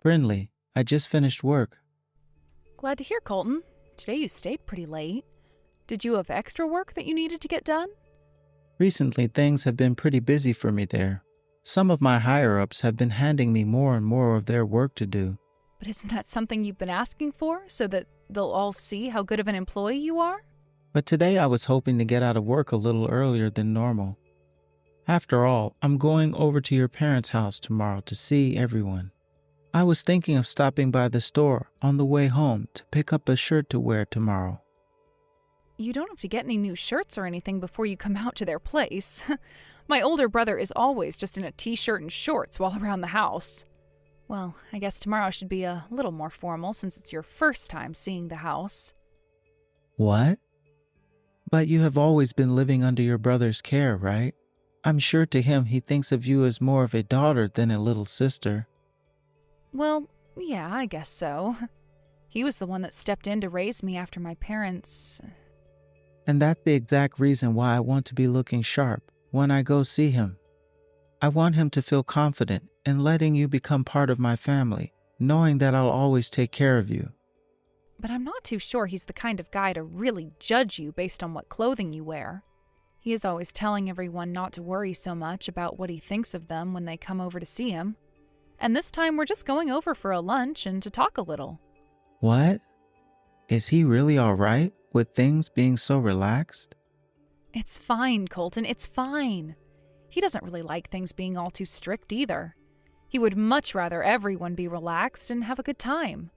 Brindley, I just finished work. Glad to hear, Colton. Today you stayed pretty late. Did you have extra work that you needed to get done? Recently, things have been pretty busy for me there. Some of my higher-ups have been handing me more and more of their work to do. But isn't that something you've been asking for so that they'll all see how good of an employee you are? But today I was hoping to get out of work a little earlier than normal. After all, I'm going over to your parents' house tomorrow to see everyone. I was thinking of stopping by the store on the way home to pick up a shirt to wear tomorrow. You don't have to get any new shirts or anything before you come out to their place. My older brother is always just in a t-shirt and shorts while around the house. Well, I guess tomorrow should be a little more formal since it's your first time seeing the house. What? But you have always been living under your brother's care, right? I'm sure to him he thinks of you as more of a daughter than a little sister. Well, yeah, I guess so. He was the one that stepped in to raise me after my parents. And that's the exact reason why I want to be looking sharp when I go see him. I want him to feel confident in letting you become part of my family, knowing that I'll always take care of you. But I'm not too sure he's the kind of guy to really judge you based on what clothing you wear. He is always telling everyone not to worry so much about what he thinks of them when they come over to see him. And this time we're just going over for a lunch and to talk a little. What? Is he really all right with things being so relaxed? It's fine, Colton, it's fine. He doesn't really like things being all too strict either. He would much rather everyone be relaxed and have a good time.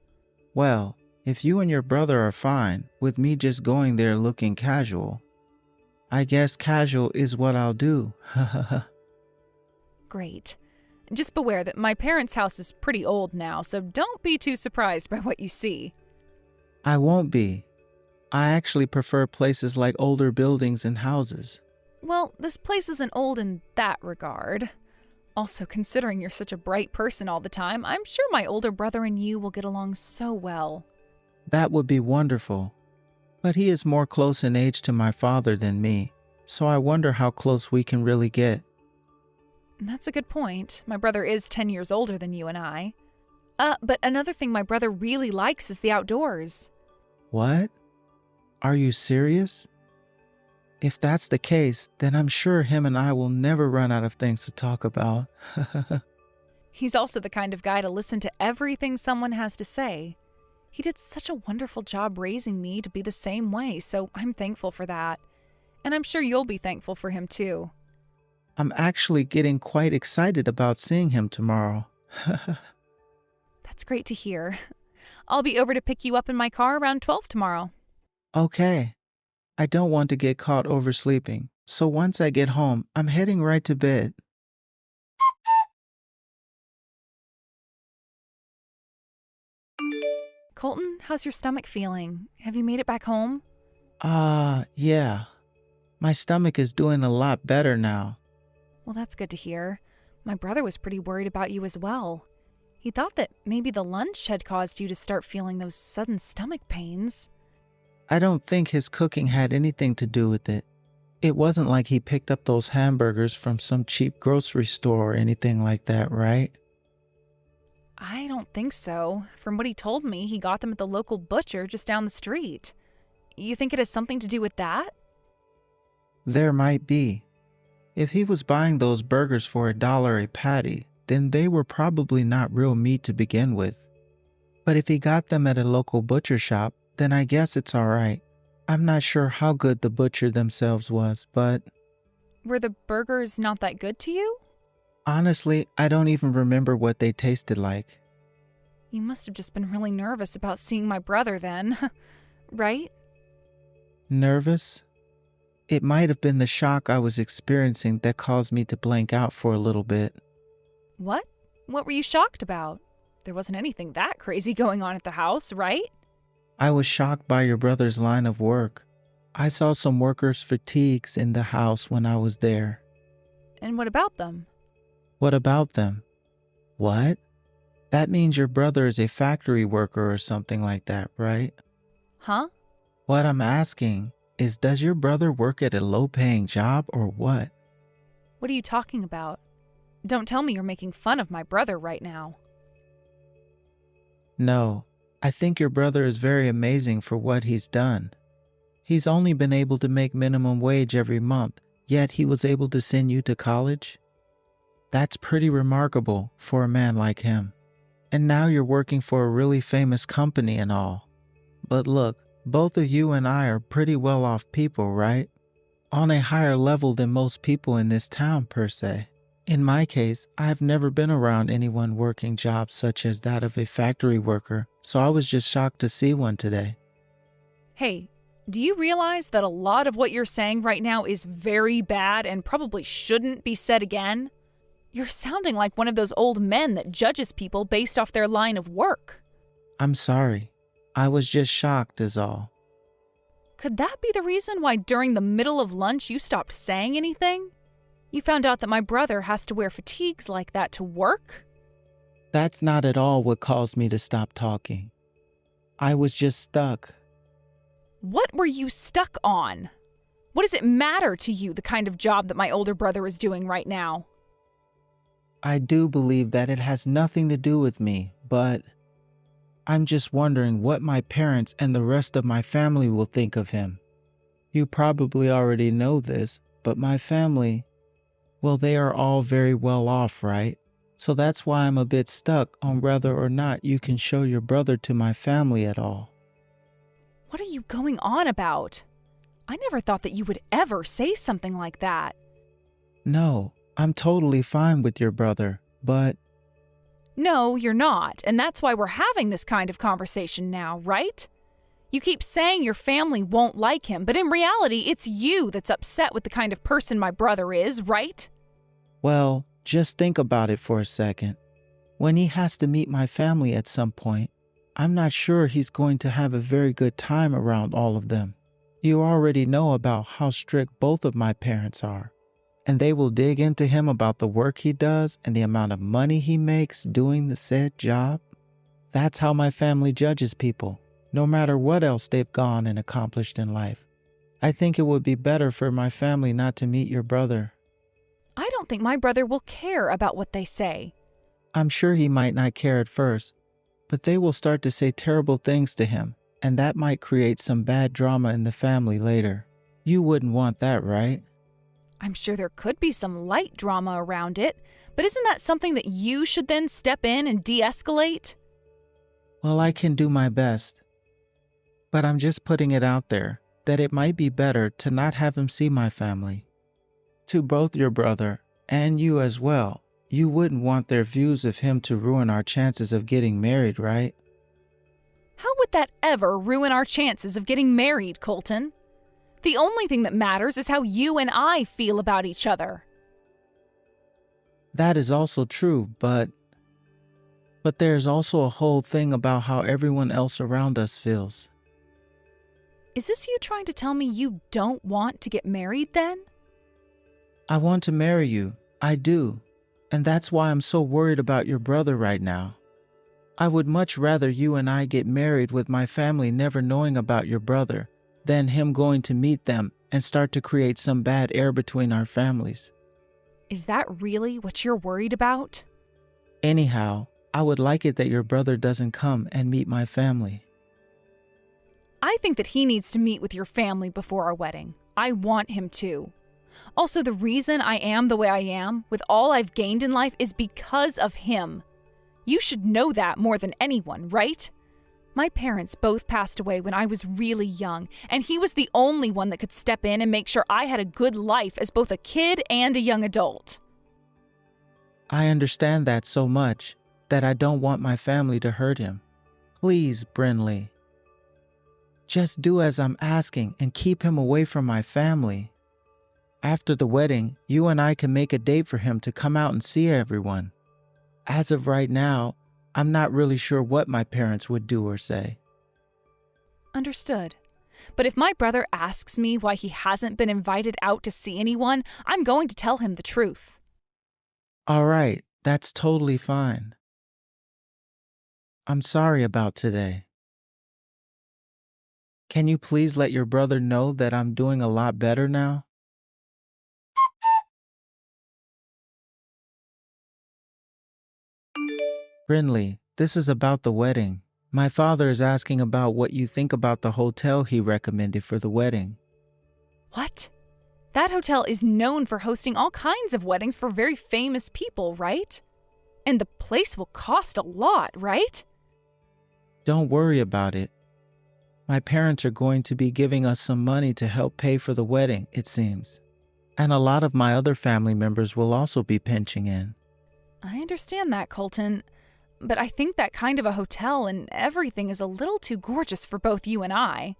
Well, if you and your brother are fine with me just going there looking casual, I guess casual is what I'll do. Great. Just beware that my parents' house is pretty old now, so don't be too surprised by what you see. I won't be. I actually prefer places like older buildings and houses. Well, this place isn't old in that regard. Also, considering you're such a bright person all the time, I'm sure my older brother and you will get along so well. That would be wonderful. But he is more close in age to my father than me, so I wonder how close we can really get. That's a good point. My brother is 10 years older than you and I. But another thing my brother really likes is the outdoors. What? Are you serious? If that's the case, then I'm sure him and I will never run out of things to talk about. He's also the kind of guy to listen to everything someone has to say. He did such a wonderful job raising me to be the same way, so I'm thankful for that. And I'm sure you'll be thankful for him too. I'm actually getting quite excited about seeing him tomorrow. That's great to hear. I'll be over to pick you up in my car around 12 tomorrow. Okay. I don't want to get caught oversleeping, so once I get home, I'm heading right to bed. Colton, how's your stomach feeling? Have you made it back home? Yeah. My stomach is doing a lot better now. Well, that's good to hear. My brother was pretty worried about you as well. He thought that maybe the lunch had caused you to start feeling those sudden stomach pains. I don't think his cooking had anything to do with it. It wasn't like he picked up those hamburgers from some cheap grocery store or anything like that, right? I don't think so. From what he told me, he got them at the local butcher just down the street. You think it has something to do with that? There might be. If he was buying those burgers for $1 a patty, then they were probably not real meat to begin with. But if he got them at a local butcher shop, then I guess it's all right. I'm not sure how good the butcher themselves was, but... Were the burgers not that good to you? Honestly, I don't even remember what they tasted like. You must have just been really nervous about seeing my brother then, right? Nervous? It might have been the shock I was experiencing that caused me to blank out for a little bit. What? What were you shocked about? There wasn't anything that crazy going on at the house, right? I was shocked by your brother's line of work. I saw some workers' fatigues in the house when I was there. And what about them? What about them? What? That means your brother is a factory worker or something like that, right? Huh? What I'm asking is, does your brother work at a low-paying job or what? What are you talking about? Don't tell me you're making fun of my brother right now. No, I think your brother is very amazing for what he's done. He's only been able to make minimum wage every month, yet he was able to send you to college? That's pretty remarkable for a man like him. And now you're working for a really famous company and all. But look, both of you and I are pretty well off people, right? On a higher level than most people in this town, per se. In my case, I have never been around anyone working jobs such as that of a factory worker, so I was just shocked to see one today. Hey, do you realize that a lot of what you're saying right now is very bad and probably shouldn't be said again? You're sounding like one of those old men that judges people based off their line of work. I'm sorry. I was just shocked is all. Could that be the reason why during the middle of lunch you stopped saying anything? You found out that my brother has to wear fatigues like that to work? That's not at all what caused me to stop talking. I was just stuck. What were you stuck on? What does it matter to you, the kind of job that my older brother is doing right now? I do believe that it has nothing to do with me, but I'm just wondering what my parents and the rest of my family will think of him. You probably already know this, but my family, well, they are all very well off, right? So that's why I'm a bit stuck on whether or not you can show your brother to my family at all. What are you going on about? I never thought that you would ever say something like that. No, I'm totally fine with your brother, but No, you're not, and that's why we're having this kind of conversation now, right? You keep saying your family won't like him, but in reality, it's you that's upset with the kind of person my brother is, right? well, just think about it for a second. When he has to meet my family at some point, I'm not sure he's going to have a very good time around all of them. You already know about how strict both of my parents are, and they will dig into him about the work he does and the amount of money he makes doing the said job. That's how my family judges people, no matter what else they've gone and accomplished in life. I think it would be better for my family not to meet your brother. I don't think my brother will care about what they say. I'm sure he might not care at first, but they will start to say terrible things to him, and that might create some bad drama in the family later. You wouldn't want that, right? I'm sure there could be some light drama around it, but isn't that something that you should then step in and de-escalate? Well, I can do my best. But I'm just putting it out there that it might be better to not have him see my family. To both your brother and you as well, you wouldn't want their views of him to ruin our chances of getting married, right? How would that ever ruin our chances of getting married, Colton? The only thing that matters is how you and I feel about each other. That is also true, but there's also a whole thing about how everyone else around us feels. Is this you trying to tell me you don't want to get married then? I want to marry you. I do. And that's why I'm so worried about your brother right now. I would much rather you and I get married with my family never knowing about your brother than him going to meet them and start to create some bad air between our families. Is that really what you're worried about? Anyhow, I would like it that your brother doesn't come and meet my family. I think that he needs to meet with your family before our wedding. I want him to. Also, the reason I am the way I am, with all I've gained in life, is because of him. You should know that more than anyone, right? My parents both passed away when I was really young, and he was the only one that could step in and make sure I had a good life as both a kid and a young adult. I understand that so much that I don't want my family to hurt him. Please, Brinley. Just do as I'm asking and keep him away from my family. After the wedding, you and I can make a date for him to come out and see everyone. As of right now, I'm not really sure what my parents would do or say. Understood. But if my brother asks me why he hasn't been invited out to see anyone, I'm going to tell him the truth. All right, that's totally fine. I'm sorry about today. Can you please let your brother know that I'm doing a lot better now? Brinley, this is about the wedding. My father is asking about what you think about the hotel he recommended for the wedding. What? That hotel is known for hosting all kinds of weddings for very famous people, right? And the place will cost a lot, right? Don't worry about it. My parents are going to be giving us some money to help pay for the wedding, it seems. And a lot of my other family members will also be pinching in. I understand that, Colton. But I think that kind of a hotel and everything is a little too gorgeous for both you and I.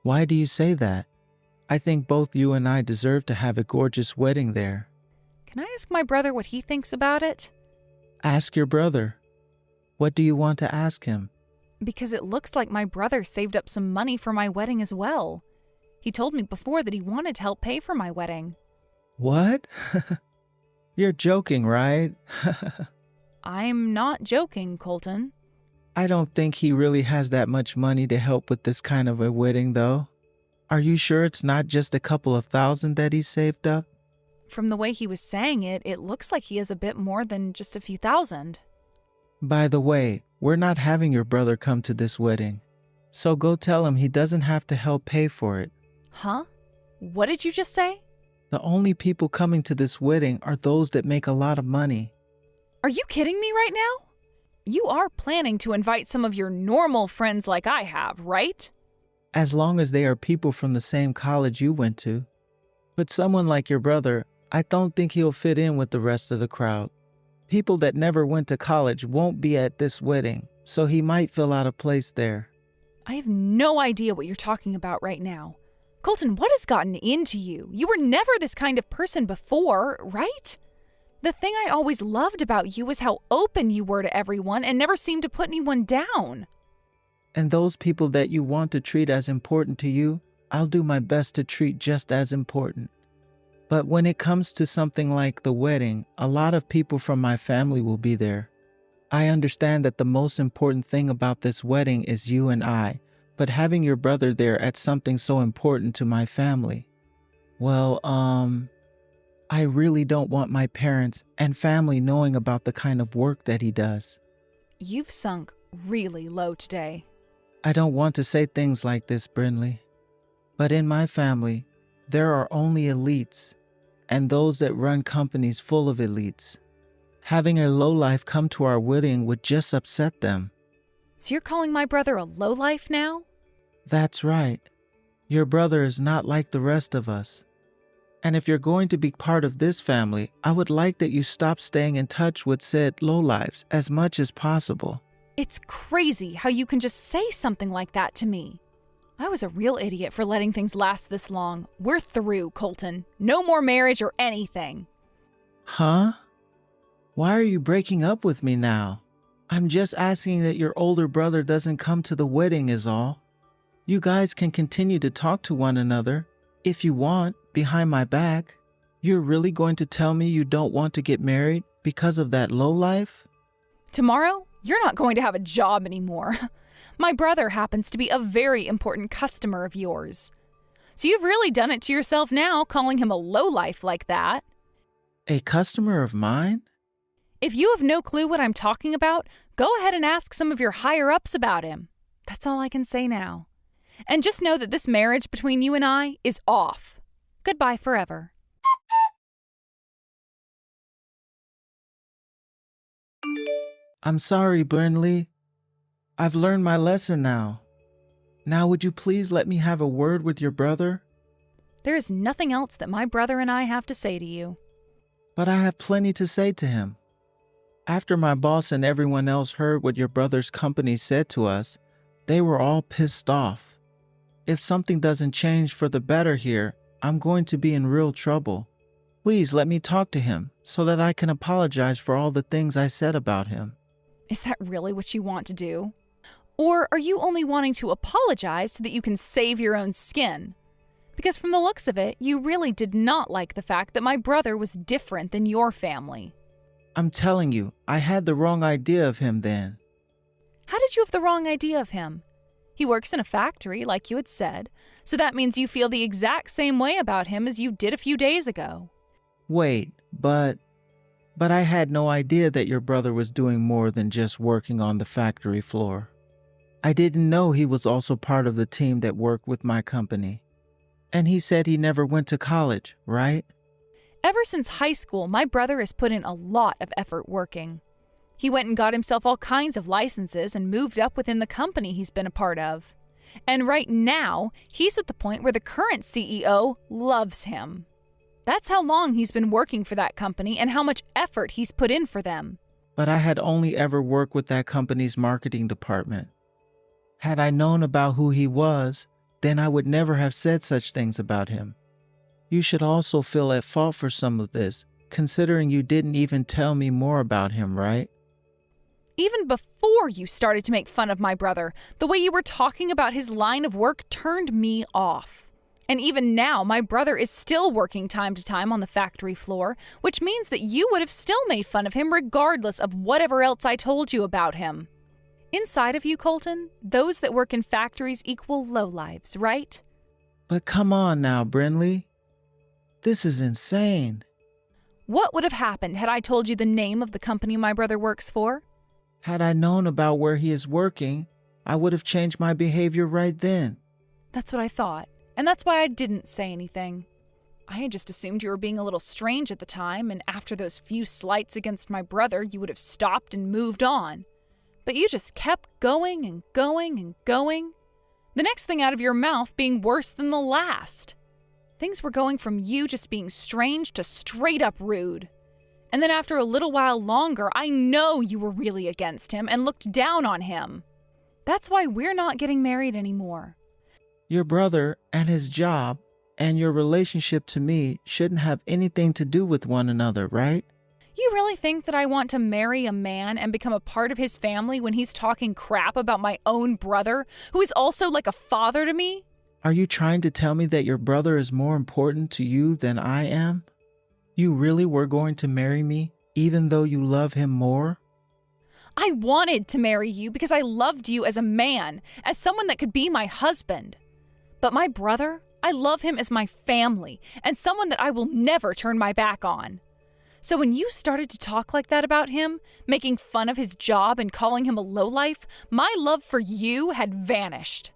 Why do you say that? I think both you and I deserve to have a gorgeous wedding there. Can I ask my brother what he thinks about it? Ask your brother. What do you want to ask him? Because it looks like my brother saved up some money for my wedding as well. He told me before that he wanted to help pay for my wedding. What? You're joking, right? I'm not joking, Colton. I don't think he really has that much money to help with this kind of a wedding, though. Are you sure it's not just a couple of thousand that he's saved up? From the way he was saying it, it looks like he has a bit more than just a few thousand. By the way, we're not having your brother come to this wedding. So go tell him he doesn't have to help pay for it. Huh? What did you just say? The only people coming to this wedding are those that make a lot of money. Are you kidding me right now? You are planning to invite some of your normal friends like I have, right? As long as they are people from the same college you went to. But someone like your brother, I don't think he'll fit in with the rest of the crowd. People that never went to college won't be at this wedding, so he might feel out of place there. I have no idea what you're talking about right now. Colton, what has gotten into you? You were never this kind of person before, right? The thing I always loved about you was how open you were to everyone and never seemed to put anyone down. And those people that you want to treat as important to you, I'll do my best to treat just as important. But when it comes to something like the wedding, a lot of people from my family will be there. I understand that the most important thing about this wedding is you and I, but having your brother there at something so important to my family, well, I really don't want my parents and family knowing about the kind of work that he does. You've sunk really low today. I don't want to say things like this, Brinley, but in my family, there are only elites and those that run companies full of elites. Having a lowlife come to our wedding would just upset them. So you're calling my brother a lowlife now? That's right. Your brother is not like the rest of us. And if you're going to be part of this family, I would like that you stop staying in touch with said lowlives as much as possible. It's crazy how you can just say something like that to me. I was a real idiot for letting things last this long. We're through, Colton. No more marriage or anything. Huh? Why are you breaking up with me now? I'm just asking that your older brother doesn't come to the wedding is all. You guys can continue to talk to one another, if you want, behind my back. You're really going to tell me you don't want to get married because of that lowlife? Tomorrow, you're not going to have a job anymore. My brother happens to be a very important customer of yours. So you've really done it to yourself now, calling him a lowlife like that. A customer of mine? If you have no clue what I'm talking about, go ahead and ask some of your higher-ups about him. That's all I can say now. And just know that this marriage between you and I is off. Goodbye forever. I'm sorry, Burnley. I've learned my lesson now. Now would you please let me have a word with your brother? There is nothing else that my brother and I have to say to you. But I have plenty to say to him. After my boss and everyone else heard what your brother's company said to us, they were all pissed off. If something doesn't change for the better here, I'm going to be in real trouble. Please let me talk to him so that I can apologize for all the things I said about him. Is that really what you want to do? Or are you only wanting to apologize so that you can save your own skin? Because from the looks of it, you really did not like the fact that my brother was different than your family. I'm telling you, I had the wrong idea of him then. How did you have the wrong idea of him? He works in a factory, like you had said, so that means you feel the exact same way about him as you did a few days ago. Wait, but I had no idea that your brother was doing more than just working on the factory floor. I didn't know he was also part of the team that worked with my company. And he said he never went to college, right? Ever since high school, my brother has put in a lot of effort working. He went and got himself all kinds of licenses and moved up within the company he's been a part of. And right now, he's at the point where the current CEO loves him. That's how long he's been working for that company and how much effort he's put in for them. But I had only ever worked with that company's marketing department. Had I known about who he was, then I would never have said such things about him. You should also feel at fault for some of this, considering you didn't even tell me more about him, right? Even before you started to make fun of my brother, the way you were talking about his line of work turned me off. And even now, my brother is still working time to time on the factory floor, which means that you would have still made fun of him regardless of whatever else I told you about him. Inside of you, Colton, those that work in factories equal lowlives, right? But come on now, Brinley. This is insane. What would have happened had I told you the name of the company my brother works for? Had I known about where he is working, I would have changed my behavior right then. That's what I thought, and that's why I didn't say anything. I had just assumed you were being a little strange at the time, and after those few slights against my brother, you would have stopped and moved on. But you just kept going and going and going. The next thing out of your mouth being worse than the last. Things were going from you just being strange to straight up rude. And then after a little while longer, I know you were really against him and looked down on him. That's why we're not getting married anymore. Your brother and his job and your relationship to me shouldn't have anything to do with one another, right? You really think that I want to marry a man and become a part of his family when he's talking crap about my own brother, who is also like a father to me? Are you trying to tell me that your brother is more important to you than I am? You really were going to marry me, even though you love him more? I wanted to marry you because I loved you as a man, as someone that could be my husband. But my brother, I love him as my family, and someone that I will never turn my back on. So when you started to talk like that about him, making fun of his job and calling him a lowlife, my love for you had vanished.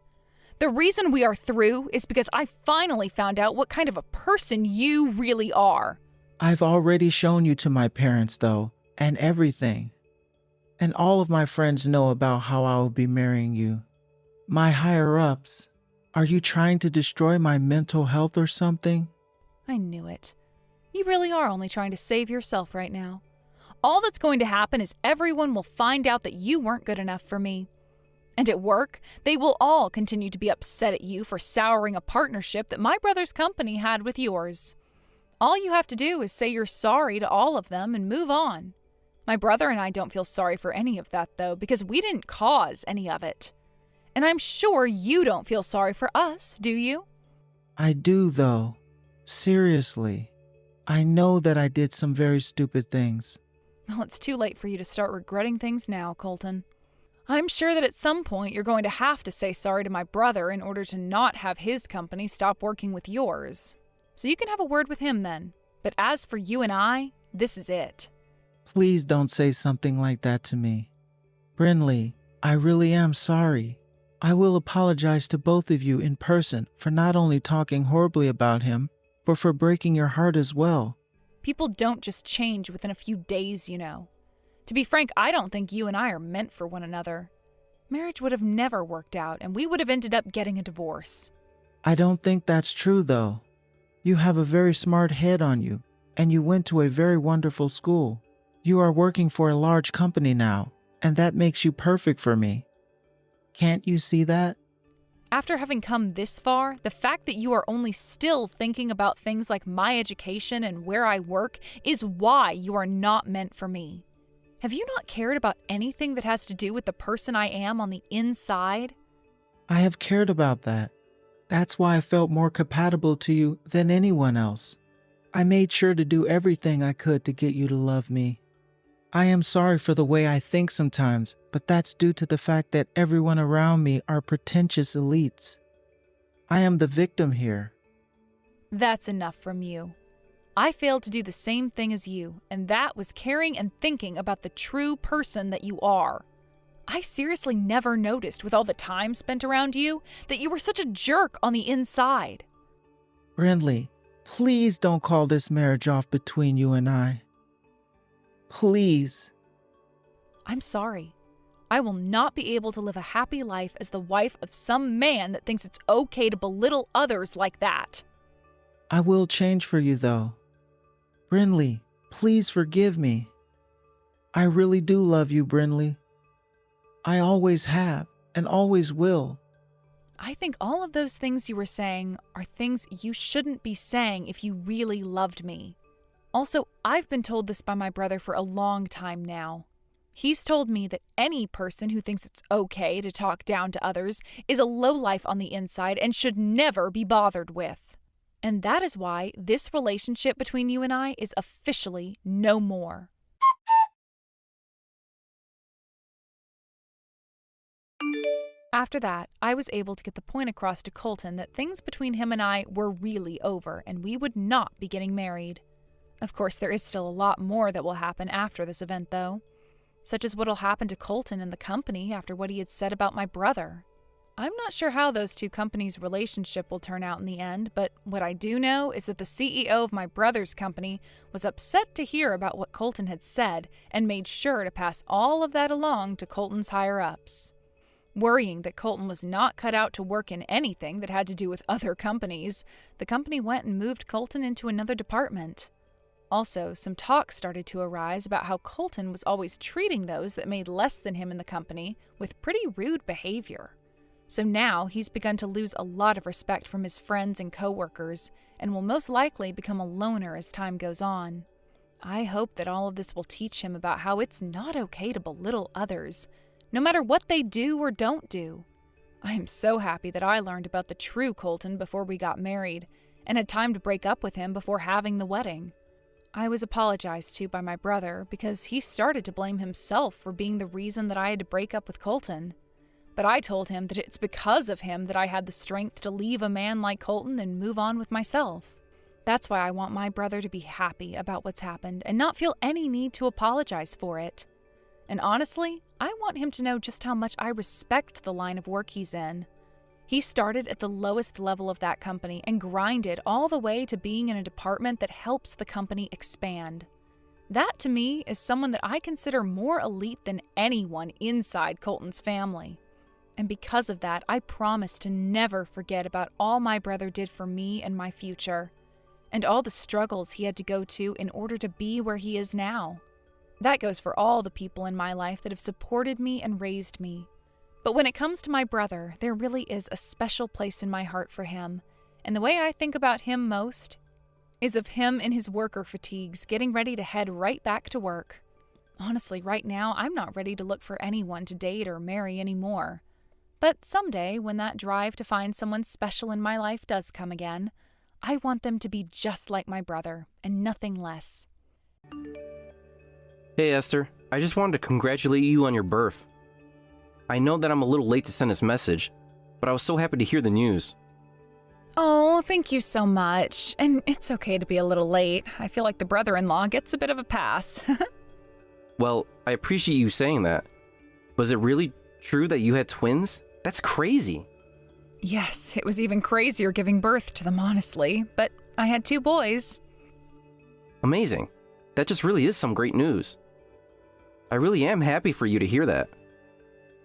The reason we are through is because I finally found out what kind of a person you really are. I've already shown you to my parents, though, and everything. And all of my friends know about how I will be marrying you. My higher-ups, are you trying to destroy my mental health or something? I knew it. You really are only trying to save yourself right now. All that's going to happen is everyone will find out that you weren't good enough for me. And at work, they will all continue to be upset at you for souring a partnership that my brother's company had with yours. All you have to do is say you're sorry to all of them and move on. My brother and I don't feel sorry for any of that, though, because we didn't cause any of it. And I'm sure you don't feel sorry for us, do you? I do, though. Seriously. I know that I did some very stupid things. Well, it's too late for you to start regretting things now, Colton. I'm sure that at some point you're going to have to say sorry to my brother in order to not have his company stop working with yours. So you can have a word with him then. But as for you and I, this is it. Please don't say something like that to me. Brinley, I really am sorry. I will apologize to both of you in person for not only talking horribly about him, but for breaking your heart as well. People don't just change within a few days, you know. To be frank, I don't think you and I are meant for one another. Marriage would have never worked out, and we would have ended up getting a divorce. I don't think that's true, though. You have a very smart head on you, and you went to a very wonderful school. You are working for a large company now, and that makes you perfect for me. Can't you see that? After having come this far, the fact that you are only still thinking about things like my education and where I work is why you are not meant for me. Have you not cared about anything that has to do with the person I am on the inside? I have cared about that. That's why I felt more compatible to you than anyone else. I made sure to do everything I could to get you to love me. I am sorry for the way I think sometimes, but that's due to the fact that everyone around me are pretentious elites. I am the victim here. That's enough from you. I failed to do the same thing as you, and that was caring and thinking about the true person that you are. I seriously never noticed, with all the time spent around you, that you were such a jerk on the inside. Brindley, please don't call this marriage off between you and I. Please. I'm sorry. I will not be able to live a happy life as the wife of some man that thinks it's okay to belittle others like that. I will change for you, though. Brindley, please forgive me. I really do love you, Brindley. I always have and always will. I think all of those things you were saying are things you shouldn't be saying if you really loved me. Also, I've been told this by my brother for a long time now. He's told me that any person who thinks it's okay to talk down to others is a lowlife on the inside and should never be bothered with. And that is why this relationship between you and I is officially no more. After that, I was able to get the point across to Colton that things between him and I were really over and we would not be getting married. Of course, there is still a lot more that will happen after this event, though, such as what'll happen to Colton and the company after what he had said about my brother. I'm not sure how those two companies' relationship will turn out in the end, but what I do know is that the CEO of my brother's company was upset to hear about what Colton had said and made sure to pass all of that along to Colton's higher-ups. Worrying that Colton was not cut out to work in anything that had to do with other companies, the company went and moved Colton into another department. Also, some talk started to arise about how Colton was always treating those that made less than him in the company with pretty rude behavior. So now he's begun to lose a lot of respect from his friends and coworkers and will most likely become a loner as time goes on. I hope that all of this will teach him about how it's not okay to belittle others, no matter what they do or don't do. I am so happy that I learned about the true Colton before we got married and had time to break up with him before having the wedding. I was apologized to by my brother because he started to blame himself for being the reason that I had to break up with Colton. But I told him that it's because of him that I had the strength to leave a man like Colton and move on with myself. That's why I want my brother to be happy about what's happened and not feel any need to apologize for it. And honestly, I want him to know just how much I respect the line of work he's in. He started at the lowest level of that company and grinded all the way to being in a department that helps the company expand. That, to me, is someone that I consider more elite than anyone inside Colton's family. And because of that, I promise to never forget about all my brother did for me and my future, and all the struggles he had to go to in order to be where he is now. That goes for all the people in my life that have supported me and raised me. But when it comes to my brother, there really is a special place in my heart for him, and the way I think about him most is of him in his worker fatigues getting ready to head right back to work. Honestly, right now, I'm not ready to look for anyone to date or marry anymore. But someday, when that drive to find someone special in my life does come again, I want them to be just like my brother, and nothing less. Hey Esther, I just wanted to congratulate you on your birth. I know that I'm a little late to send this message, but I was so happy to hear the news. Oh, thank you so much. And it's okay to be a little late. I feel like the brother-in-law gets a bit of a pass. Well, I appreciate you saying that. Was it really true that you had twins? That's crazy. Yes, it was even crazier giving birth to them, honestly. But I had 2 boys. Amazing. That just really is some great news. I really am happy for you to hear that.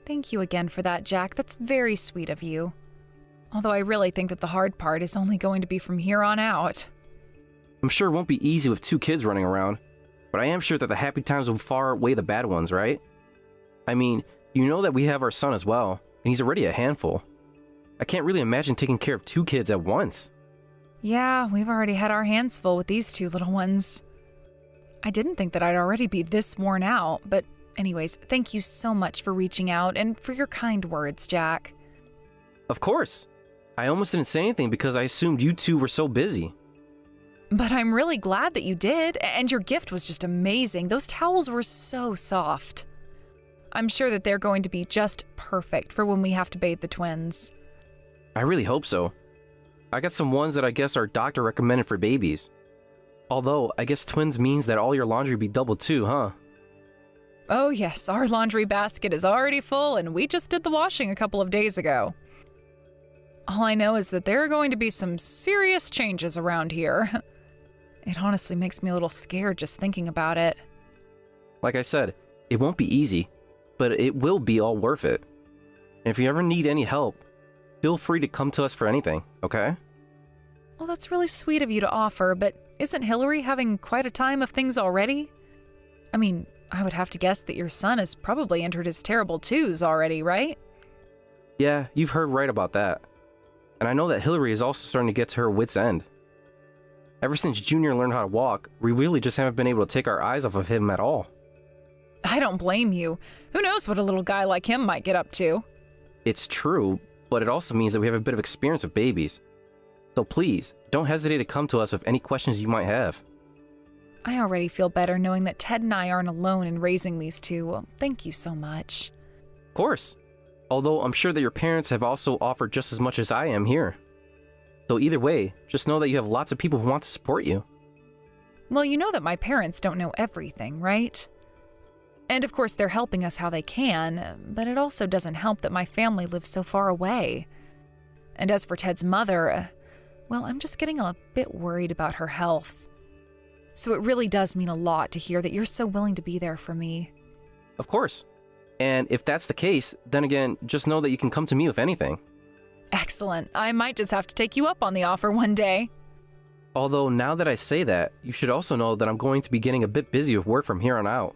Thank you again for that, Jack. That's very sweet of you. Although I really think that the hard part is only going to be from here on out. I'm sure it won't be easy with 2 kids running around, but I am sure that the happy times will far outweigh the bad ones, right? I mean, you know that we have our son as well, and he's already a handful. I can't really imagine taking care of 2 kids at once. Yeah, we've already had our hands full with these 2 little ones. I didn't think that I'd already be this worn out, but anyways, thank you so much for reaching out and for your kind words, Jack. Of course. I almost didn't say anything because I assumed you 2 were so busy. But I'm really glad that you did, and your gift was just amazing. Those towels were so soft. I'm sure that they're going to be just perfect for when we have to bathe the twins. I really hope so. I got some ones that I guess are doctor recommended for babies. Although, I guess twins means that all your laundry be double too, huh? Oh, yes, our laundry basket is already full, and we just did the washing a couple of days ago. All I know is that there are going to be some serious changes around here. It honestly makes me a little scared just thinking about it. Like I said, it won't be easy, but it will be all worth it. And if you ever need any help, feel free to come to us for anything, okay? Well, that's really sweet of you to offer, but isn't Hillary having quite a time of things already? I mean, I would have to guess that your son has probably entered his terrible twos already, right? Yeah, you've heard right about that. And I know that Hillary is also starting to get to her wit's end. Ever since Junior learned how to walk, we really just haven't been able to take our eyes off of him at all. I don't blame you. Who knows what a little guy like him might get up to? It's true, but it also means that we have a bit of experience with babies. So please, don't hesitate to come to us with any questions you might have. I already feel better knowing that Ted and I aren't alone in raising these two. Well, thank you so much. Of course. Although I'm sure that your parents have also offered just as much as I am here. So either way, just know that you have lots of people who want to support you. Well, you know that my parents don't know everything, right? And of course, they're helping us how they can, but it also doesn't help that my family lives so far away. And as for Ted's mother, well, I'm just getting a bit worried about her health. So it really does mean a lot to hear that you're so willing to be there for me. Of course. And if that's the case, then again, just know that you can come to me with anything. Excellent. I might just have to take you up on the offer one day. Although now that I say that, you should also know that I'm going to be getting a bit busy with work from here on out.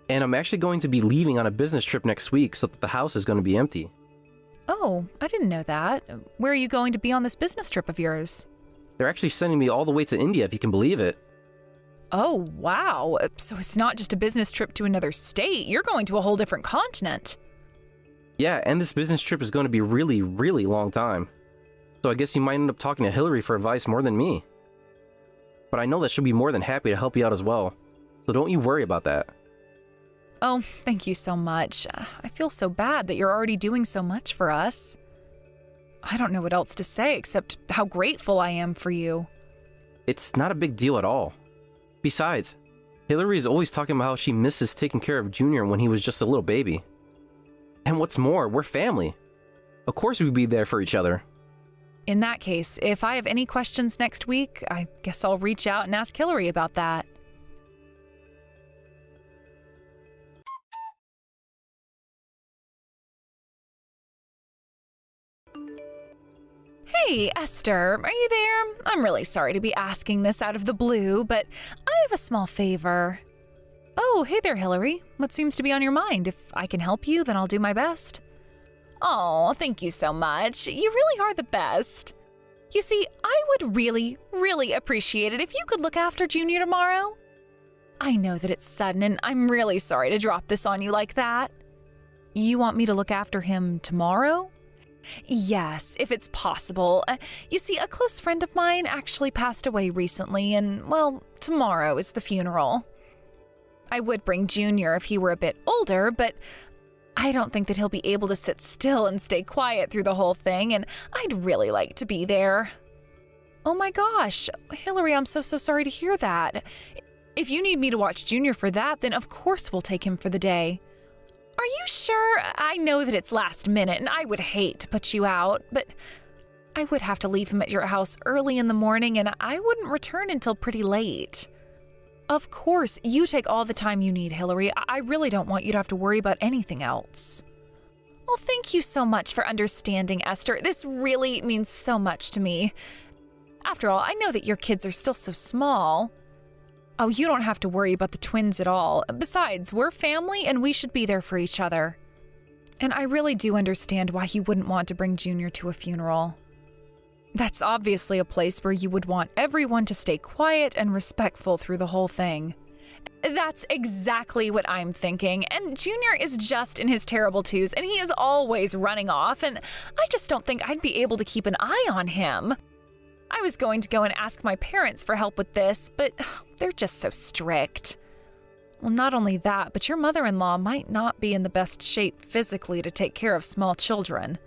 And I'm actually going to be leaving on a business trip next week so that the house is going to be empty. Oh, I didn't know that. Where are you going to be on this business trip of yours? They're actually sending me all the way to India, if you can believe it. Oh, wow. So it's not just a business trip to another state. You're going to a whole different continent. Yeah, and this business trip is going to be a really, really long time. So I guess you might end up talking to Hillary for advice more than me. But I know that she'll be more than happy to help you out as well. So don't you worry about that. Oh, thank you so much. I feel so bad that you're already doing so much for us. I don't know what else to say except how grateful I am for you. It's not a big deal at all. Besides, Hillary is always talking about how she misses taking care of Junior when he was just a little baby. And what's more, we're family. Of course we'd be there for each other. In that case, if I have any questions next week, I guess I'll reach out and ask Hillary about that. Hey, Esther, are you there? I'm really sorry to be asking this out of the blue, but I have a small favor. Oh, hey there, Hillary. What seems to be on your mind? If I can help you, then I'll do my best. Oh, thank you so much. You really are the best. You see, I would really, really appreciate it if you could look after Junior tomorrow. I know that it's sudden, and I'm really sorry to drop this on you like that. You want me to look after him tomorrow? Yes, if it's possible. You see, a close friend of mine actually passed away recently, and, well, tomorrow is the funeral. I would bring Junior if he were a bit older, but I don't think that he'll be able to sit still and stay quiet through the whole thing, and I'd really like to be there. Oh my gosh, Hillary, I'm so sorry to hear that. If you need me to watch Junior for that, then of course we'll take him for the day. Are you sure? I know that it's last minute, and I would hate to put you out, but I would have to leave him at your house early in the morning, and I wouldn't return until pretty late. Of course, you take all the time you need, Hillary. I really don't want you to have to worry about anything else. Well, thank you so much for understanding, Esther. This really means so much to me. After all, I know that your kids are still so small. Oh, you don't have to worry about the twins at all. Besides, we're family and we should be there for each other. And I really do understand why you wouldn't want to bring Junior to a funeral. That's obviously a place where you would want everyone to stay quiet and respectful through the whole thing. That's exactly what I'm thinking, and Junior is just in his terrible twos, and he is always running off, and I just don't think I'd be able to keep an eye on him. I was going to go and ask my parents for help with this, but they're just so strict. Well, not only that, but your mother-in-law might not be in the best shape physically to take care of small children.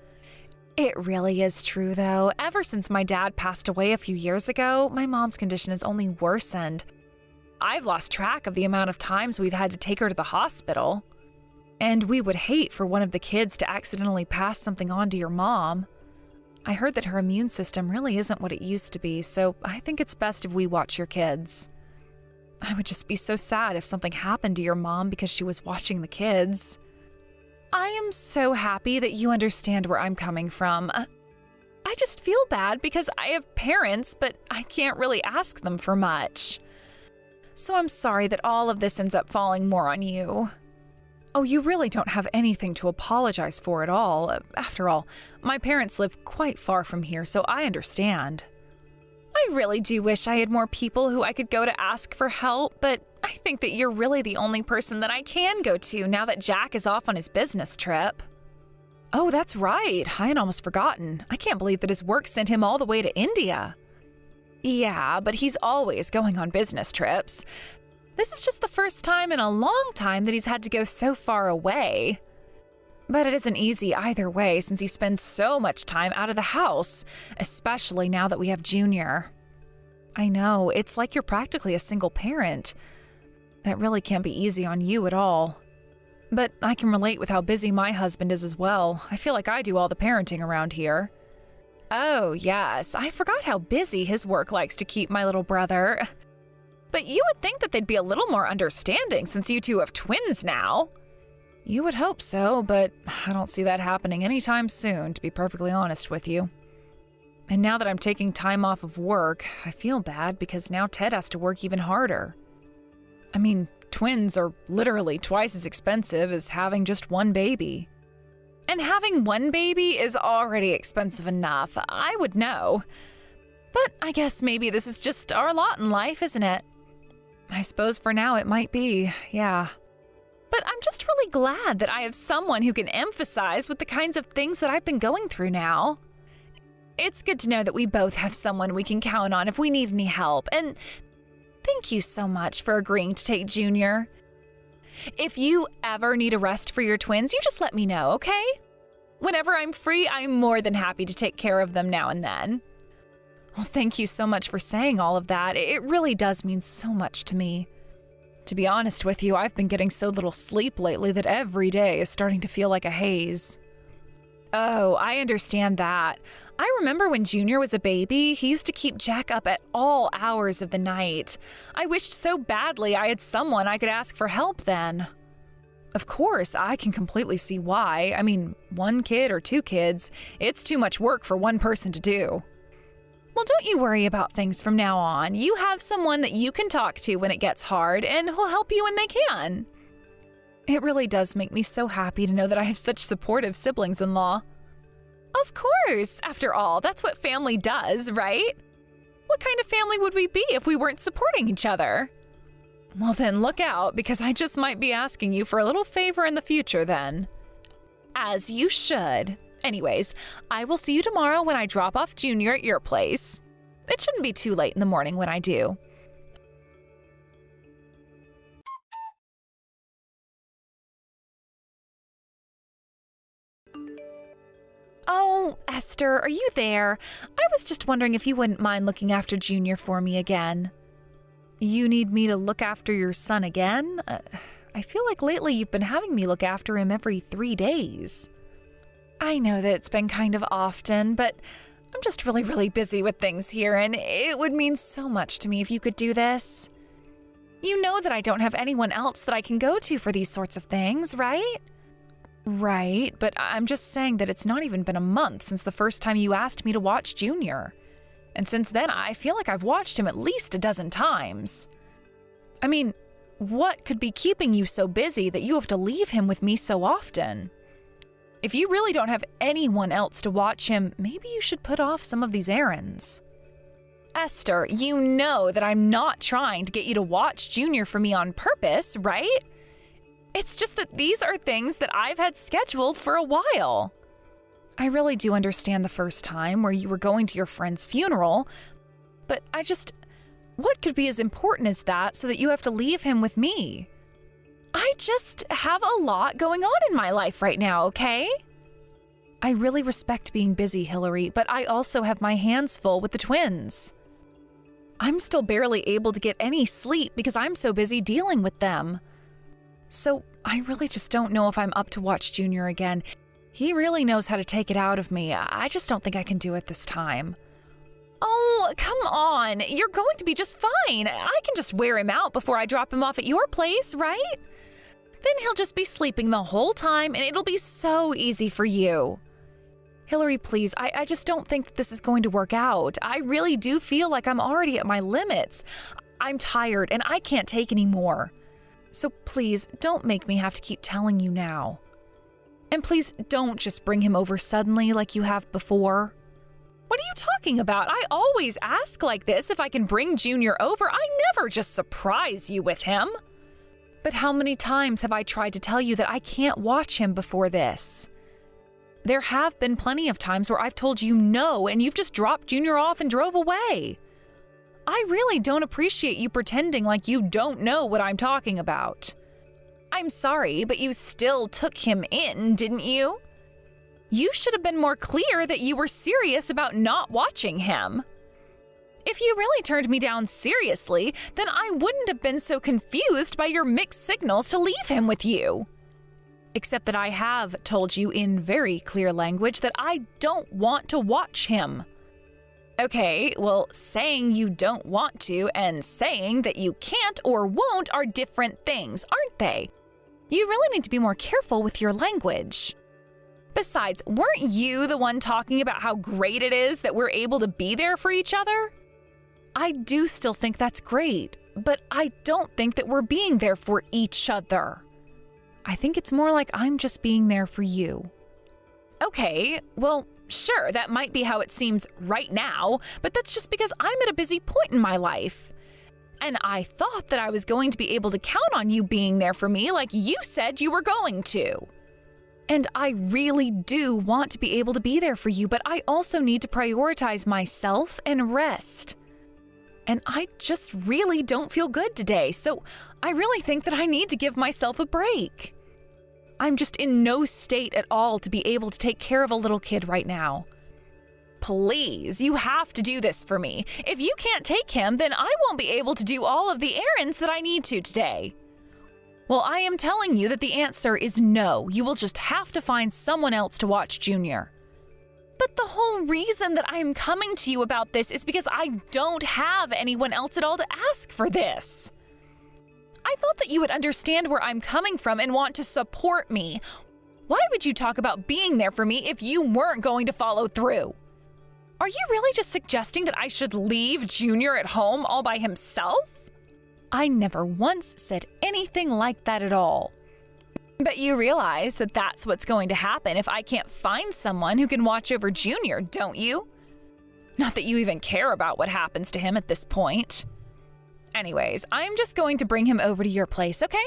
It really is true, though. Ever since my dad passed away a few years ago, my mom's condition has only worsened. I've lost track of the amount of times we've had to take her to the hospital. And we would hate for one of the kids to accidentally pass something on to your mom. I heard that her immune system really isn't what it used to be, so I think it's best if we watch your kids. I would just be so sad if something happened to your mom because she was watching the kids. I am so happy that you understand where I'm coming from. I just feel bad because I have parents, but I can't really ask them for much. So I'm sorry that all of this ends up falling more on you. Oh, you really don't have anything to apologize for at all. After all, my parents live quite far from here, so I understand. I really do wish I had more people who I could go to ask for help, but I think that you're really the only person that I can go to now that Jack is off on his business trip. Oh, that's right. I had almost forgotten. I can't believe that his work sent him all the way to India. Yeah, but he's always going on business trips. This is just the first time in a long time that he's had to go so far away. But it isn't easy either way since he spends so much time out of the house, especially now that we have Junior. I know, it's like you're practically a single parent. That really can't be easy on you at all. But I can relate with how busy my husband is as well. I feel like I do all the parenting around here. Oh, yes, I forgot how busy his work likes to keep my little brother. But you would think that they'd be a little more understanding since you two have twins now. You would hope so, but I don't see that happening anytime soon, to be perfectly honest with you. And now that I'm taking time off of work, I feel bad because now Ted has to work even harder. I mean, twins are literally twice as expensive as having just one baby. And having one baby is already expensive enough, I would know. But I guess maybe this is just our lot in life, isn't it? I suppose for now it might be, yeah. But I'm just really glad that I have someone who can emphasize with the kinds of things that I've been going through now. It's good to know that we both have someone we can count on if we need any help, and thank you so much for agreeing to take Junior. If you ever need a rest for your twins, you just let me know, okay? Whenever I'm free, I'm more than happy to take care of them now and then. Well, thank you so much for saying all of that. It really does mean so much to me. To be honest with you, I've been getting so little sleep lately that every day is starting to feel like a haze. Oh, I understand that. I remember when Junior was a baby, he used to keep Jack up at all hours of the night. I wished so badly I had someone I could ask for help then. Of course, I can completely see why. I mean, one kid or two kids, it's too much work for one person to do. Well, don't you worry about things from now on. You have someone that you can talk to when it gets hard, and who'll help you when they can. It really does make me so happy to know that I have such supportive siblings-in-law. Of course! After all, that's what family does, right? What kind of family would we be if we weren't supporting each other? Well then, look out, because I just might be asking you for a little favor in the future then. As you should. Anyways, I will see you tomorrow when I drop off Junior at your place. It shouldn't be too late in the morning when I do. Oh, Esther, are you there? I was just wondering if you wouldn't mind looking after Junior for me again. You need me to look after your son again? I feel like lately you've been having me look after him every 3 days. I know that it's been kind of often, but I'm just really busy with things here, and it would mean so much to me if you could do this. You know that I don't have anyone else that I can go to for these sorts of things, right? Right, but I'm just saying that it's not even been a month since the first time you asked me to watch Junior. And since then, I feel like I've watched him at least a dozen times. I mean, what could be keeping you so busy that you have to leave him with me so often? If you really don't have anyone else to watch him, maybe you should put off some of these errands. Esther, you know that I'm not trying to get you to watch Junior for me on purpose, right? It's just that these are things that I've had scheduled for a while. I really do understand the first time where you were going to your friend's funeral, but what could be as important as that so that you have to leave him with me? I just have a lot going on in my life right now, okay? I really respect being busy, Hillary, but I also have my hands full with the twins. I'm still barely able to get any sleep because I'm so busy dealing with them. So I really just don't know if I'm up to watch Junior again. He really knows how to take it out of me. I just don't think I can do it this time. Oh, come on. You're going to be just fine. I can just wear him out before I drop him off at your place, right? Then he'll just be sleeping the whole time and it'll be so easy for you. Hillary, please, I just don't think that this is going to work out. I really do feel like I'm already at my limits. I'm tired and I can't take any more. So please, don't make me have to keep telling you now. And please don't just bring him over suddenly like you have before. What are you talking about? I always ask like this if I can bring Junior over. I never just surprise you with him. But how many times have I tried to tell you that I can't watch him before this? There have been plenty of times where I've told you no and you've just dropped Junior off and drove away. I really don't appreciate you pretending like you don't know what I'm talking about. I'm sorry, but you still took him in, didn't you? You should have been more clear that you were serious about not watching him. If you really turned me down seriously, then I wouldn't have been so confused by your mixed signals to leave him with you. Except that I have told you in very clear language that I don't want to watch him. Okay, well, saying you don't want to and saying that you can't or won't are different things, aren't they? You really need to be more careful with your language. Besides, weren't you the one talking about how great it is that we're able to be there for each other? I do still think that's great, but I don't think that we're being there for each other. I think it's more like I'm just being there for you. Okay, well, sure, that might be how it seems right now, but that's just because I'm at a busy point in my life. And I thought that I was going to be able to count on you being there for me like you said you were going to. And I really do want to be able to be there for you, but I also need to prioritize myself and rest. And I just really don't feel good today, so I really think that I need to give myself a break. I'm just in no state at all to be able to take care of a little kid right now. Please, you have to do this for me. If you can't take him, then I won't be able to do all of the errands that I need to today. Well, I am telling you that the answer is no. You will just have to find someone else to watch Junior. But the whole reason that I am coming to you about this is because I don't have anyone else at all to ask for this. I thought that you would understand where I'm coming from and want to support me. Why would you talk about being there for me if you weren't going to follow through? Are you really just suggesting that I should leave Junior at home all by himself? I never once said anything like that at all. But you realize that that's what's going to happen if I can't find someone who can watch over Junior, don't you? Not that you even care about what happens to him at this point. Anyways, I'm just going to bring him over to your place, okay?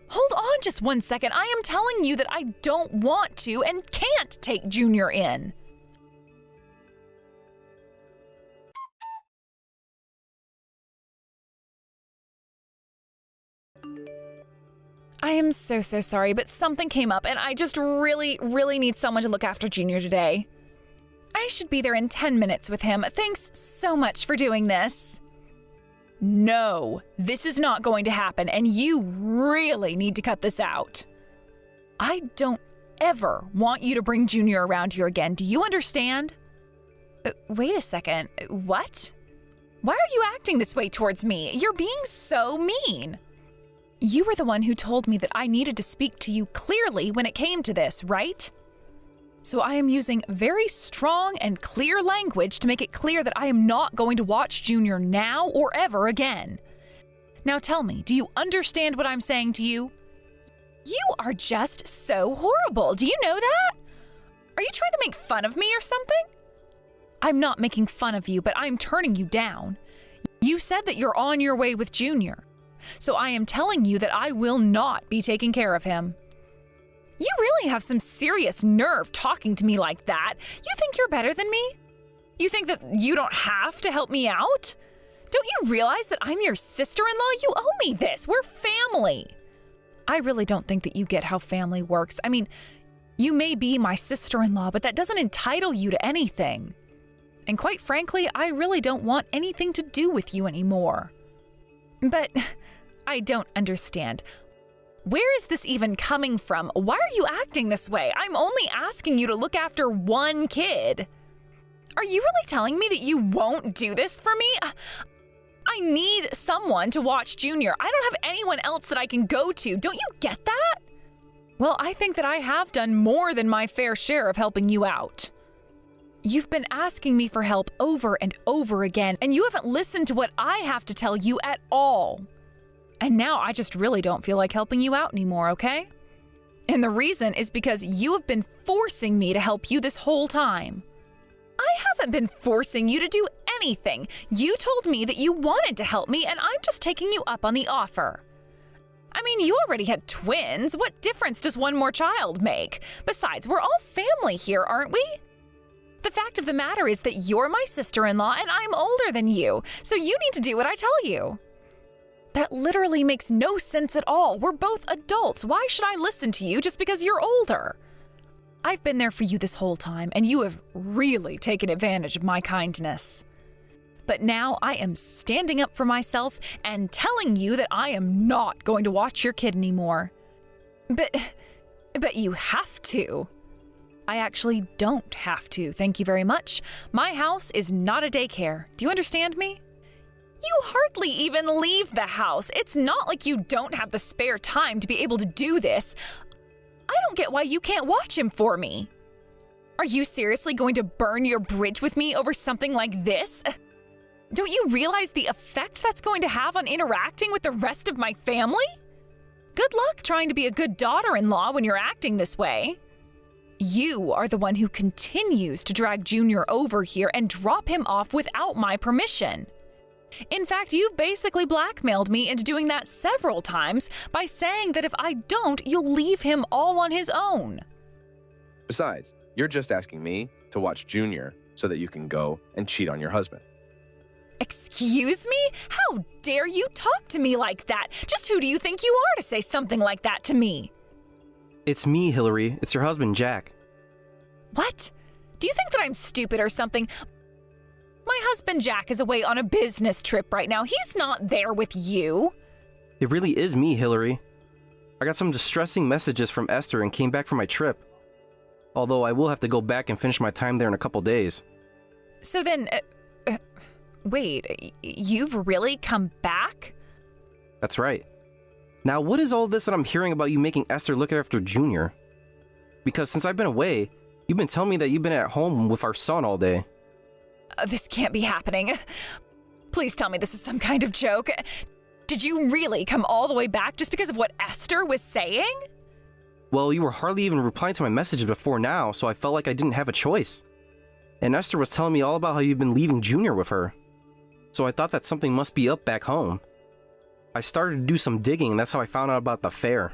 Hold on just 1 second. I am telling you that I don't want to and can't take Junior in. I am so sorry, but something came up and I just really need someone to look after Junior today. I should be there in 10 minutes with him. Thanks so much for doing this. No, this is not going to happen, and you really need to cut this out. I don't ever want you to bring Junior around here again. Do you understand? Wait a second. What? Why are you acting this way towards me? You're being so mean. You were the one who told me that I needed to speak to you clearly when it came to this, right? So I am using very strong and clear language to make it clear that I am not going to watch Junior now or ever again. Now tell me, do you understand what I'm saying to you? You are just so horrible. Do you know that? Are you trying to make fun of me or something? I'm not making fun of you, but I'm turning you down. You said that you're on your way with Junior. So I am telling you that I will not be taking care of him. You really have some serious nerve talking to me like that. You think you're better than me? You think that you don't have to help me out? Don't you realize that I'm your sister-in-law? You owe me this. We're family. I really don't think that you get how family works. I mean, you may be my sister-in-law, but that doesn't entitle you to anything. And quite frankly, I really don't want anything to do with you anymore. But I don't understand. Where is this even coming from? Why are you acting this way? I'm only asking you to look after one kid. Are you really telling me that you won't do this for me? I need someone to watch Junior. I don't have anyone else that I can go to. Don't you get that? Well, I think that I have done more than my fair share of helping you out. You've been asking me for help over and over again, and you haven't listened to what I have to tell you at all. And now I just really don't feel like helping you out anymore, okay? And the reason is because you have been forcing me to help you this whole time. I haven't been forcing you to do anything. You told me that you wanted to help me, and I'm just taking you up on the offer. I mean, you already had twins. What difference does one more child make? Besides, we're all family here, aren't we? The fact of the matter is that you're my sister-in-law and I'm older than you, so you need to do what I tell you. That literally makes no sense at all. We're both adults. Why should I listen to you just because you're older? I've been there for you this whole time, and you have really taken advantage of my kindness. But now I am standing up for myself and telling you that I am not going to watch your kid anymore. But you have to. I actually don't have to, thank you very much. My house is not a daycare. Do you understand me? You hardly even leave the house. It's not like you don't have the spare time to be able to do this. I don't get why you can't watch him for me. Are you seriously going to burn your bridge with me over something like this? Don't you realize the effect that's going to have on interacting with the rest of my family? Good luck trying to be a good daughter-in-law when you're acting this way. You are the one who continues to drag Junior over here and drop him off without my permission. In fact, you've basically blackmailed me into doing that several times by saying that if I don't, you'll leave him all on his own. Besides, you're just asking me to watch Junior so that you can go and cheat on your husband. Excuse me? How dare you talk to me like that? Just who do you think you are to say something like that to me? It's me, Hillary. It's your husband, Jack. What? Do you think that I'm stupid or something? My husband Jack is away on a business trip right now. He's not there with you. It really is me, Hillary. I got some distressing messages from Esther and came back from my trip. Although I will have to go back and finish my time there in a couple days. So then, wait, you've really come back? That's right. Now, what is all this that I'm hearing about you making Esther look after Junior? Because since I've been away, you've been telling me that you've been at home with our son all day. This can't be happening. Please tell me this is some kind of joke. Did you really come all the way back just because of what Esther was saying? Well, you were hardly even replying to my messages before now, so I felt like I didn't have a choice. And Esther was telling me all about how you've been leaving Junior with her. So I thought that something must be up back home. I started to do some digging, and that's how I found out about the affair.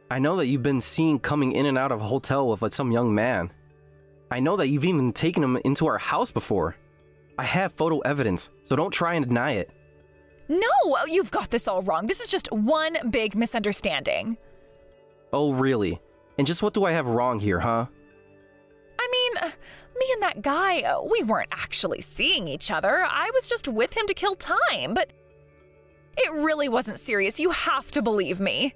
I know that you've been seen coming in and out of a hotel with some young man. I know that you've even taken him into our house before. I have photo evidence, so don't try and deny it. No, you've got this all wrong. This is just one big misunderstanding. Oh, really? And just what do I have wrong here, huh? I mean, me and that guy, we weren't actually seeing each other. I was just with him to kill time, but it really wasn't serious. You have to believe me.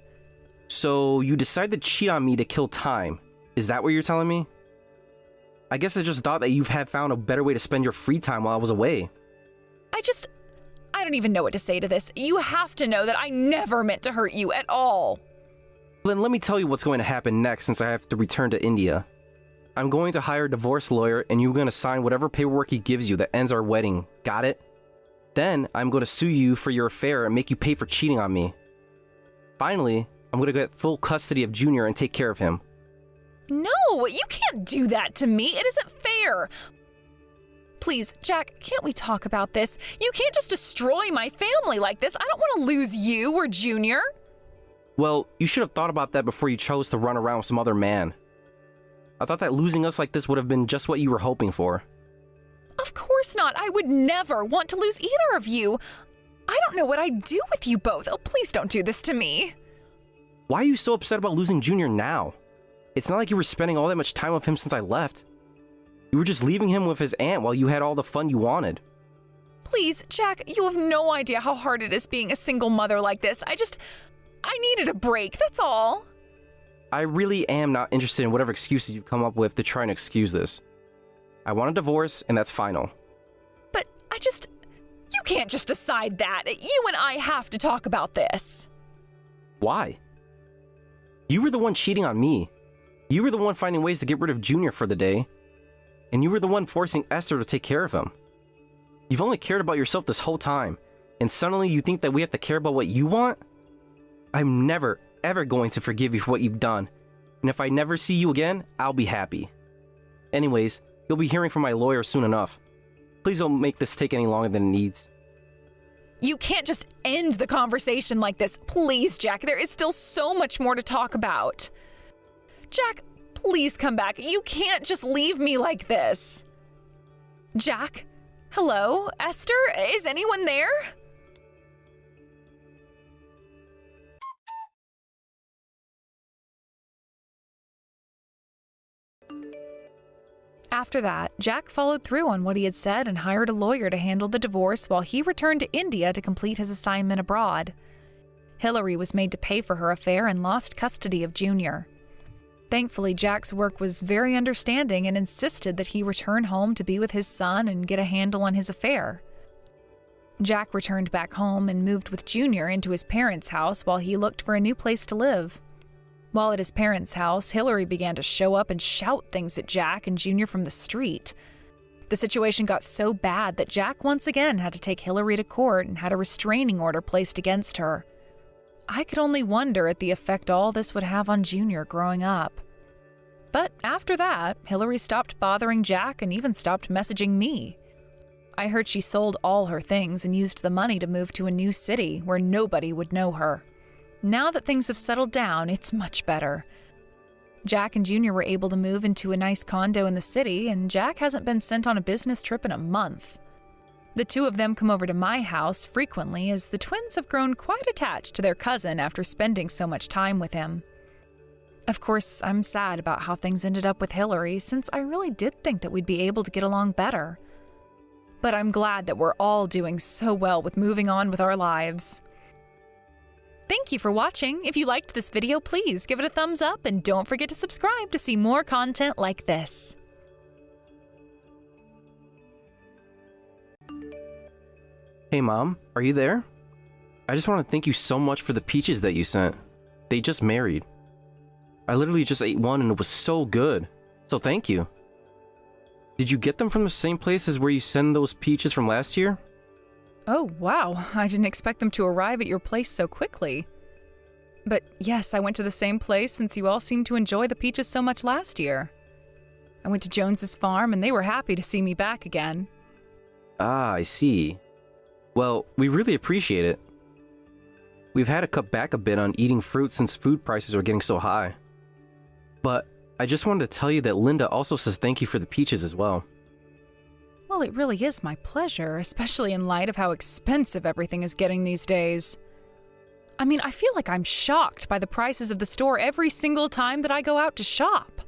So you decided to cheat on me to kill time. Is that what you're telling me? I guess I just thought that you had found a better way to spend your free time while I was away. I don't even know what to say to this. You have to know that I never meant to hurt you at all. Then let me tell you what's going to happen next since I have to return to India. I'm going to hire a divorce lawyer and you're going to sign whatever paperwork he gives you that ends our wedding. Got it? Then I'm going to sue you for your affair and make you pay for cheating on me. Finally, I'm going to get full custody of Junior and take care of him. No, you can't do that to me. It isn't fair. Please, Jack, can't we talk about this? You can't just destroy my family like this. I don't want to lose you or Junior. Well, you should have thought about that before you chose to run around with some other man. I thought that losing us like this would have been just what you were hoping for. Of course not. I would never want to lose either of you. I don't know what I'd do with you both. Oh, please don't do this to me. Why are you so upset about losing Junior now? It's not like you were spending all that much time with him since I left. You were just leaving him with his aunt while you had all the fun you wanted. Please, Jack, you have no idea how hard it is being a single mother like this. I needed a break, that's all. I really am not interested in whatever excuses you've come up with to try and excuse this. I want a divorce, and that's final. But you can't just decide that. You and I have to talk about this. Why? You were the one cheating on me. You were the one finding ways to get rid of Junior for the day. And you were the one forcing Esther to take care of him. You've only cared about yourself this whole time, and suddenly you think that we have to care about what you want? I'm never, ever going to forgive you for what you've done, and if I never see you again, I'll be happy. Anyways, you'll be hearing from my lawyer soon enough. Please don't make this take any longer than it needs. You can't just end the conversation like this. Please, Jack, there is still so much more to talk about. Jack, please come back. You can't just leave me like this. Jack? Hello? Esther? Is anyone there? After that, Jack followed through on what he had said and hired a lawyer to handle the divorce while he returned to India to complete his assignment abroad. Hillary was made to pay for her affair and lost custody of Junior. Thankfully, Jack's work was very understanding and insisted that he return home to be with his son and get a handle on his affair. Jack returned back home and moved with Junior into his parents' house while he looked for a new place to live. While at his parents' house, Hillary began to show up and shout things at Jack and Junior from the street. The situation got so bad that Jack once again had to take Hillary to court and had a restraining order placed against her. I could only wonder at the effect all this would have on Junior growing up. But after that, Hillary stopped bothering Jack and even stopped messaging me. I heard she sold all her things and used the money to move to a new city where nobody would know her. Now that things have settled down, it's much better. Jack and Junior were able to move into a nice condo in the city, and Jack hasn't been sent on a business trip in a month. The two of them come over to my house frequently as the twins have grown quite attached to their cousin after spending so much time with him. Of course, I'm sad about how things ended up with Hillary, since I really did think that we'd be able to get along better. But I'm glad that we're all doing so well with moving on with our lives. Thank you for watching. If you liked this video, please give it a thumbs up and don't forget to subscribe to see more content like this. Hey Mom, are you there? I just want to thank you so much for the peaches that you sent. They just married. I literally just ate one and it was so good. So thank you. Did you get them from the same place as where you send those peaches from last year? Oh, wow. I didn't expect them to arrive at your place so quickly. But yes, I went to the same place since you all seemed to enjoy the peaches so much last year. I went to Jones's farm and they were happy to see me back again. Ah, I see. Well, we really appreciate it. We've had to cut back a bit on eating fruit since food prices are getting so high. But I just wanted to tell you that Linda also says thank you for the peaches as well. Well, it really is my pleasure, especially in light of how expensive everything is getting these days. I mean, I feel like I'm shocked by the prices of the store every single time that I go out to shop.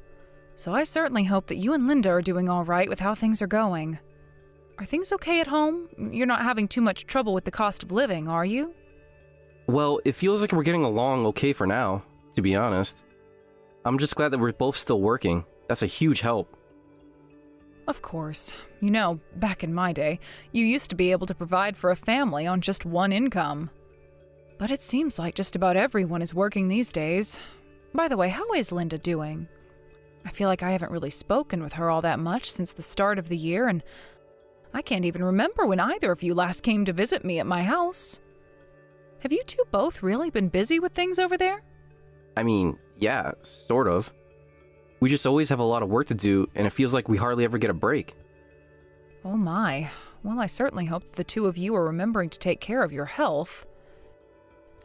So I certainly hope that you and Linda are doing all right with how things are going. Are things okay at home? You're not having too much trouble with the cost of living, are you? Well, it feels like we're getting along okay for now, to be honest. I'm just glad that we're both still working. That's a huge help. Of course. You know, back in my day, you used to be able to provide for a family on just one income. But it seems like just about everyone is working these days. By the way, how is Linda doing? I feel like I haven't really spoken with her all that much since the start of the year, and I can't even remember when either of you last came to visit me at my house. Have you two both really been busy with things over there? I mean, yeah, sort of. We just always have a lot of work to do, and it feels like we hardly ever get a break. Oh my. Well, I certainly hope that the two of you are remembering to take care of your health.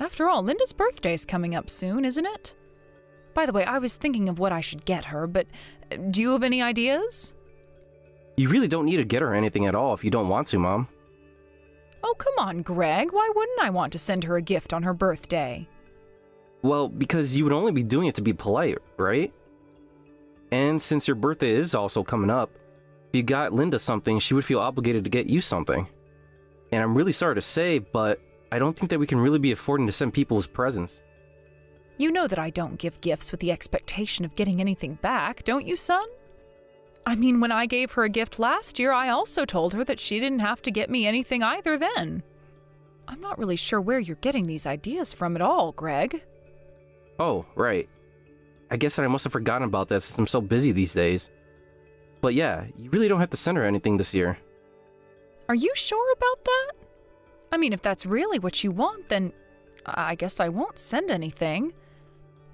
After all, Linda's birthday's coming up soon, isn't it? By the way, I was thinking of what I should get her, but do you have any ideas? You really don't need to get her anything at all if you don't want to, Mom. Oh, come on, Greg. Why wouldn't I want to send her a gift on her birthday? Well, because you would only be doing it to be polite, right? And since your birthday is also coming up, If you got Linda something, she would feel obligated to get you something. And I'm really sorry to say, but I don't think that we can really be affording to send people with presents. You know that I don't give gifts with the expectation of getting anything back, don't you, son? I mean, when I gave her a gift last year, I also told her that she didn't have to get me anything either then. I'm not really sure where you're getting these ideas from at all, Greg. Oh, right. I guess that I must have forgotten about that since I'm so busy these days. But yeah, you really don't have to send her anything this year. Are you sure about that? I mean, if that's really what you want, then I guess I won't send anything.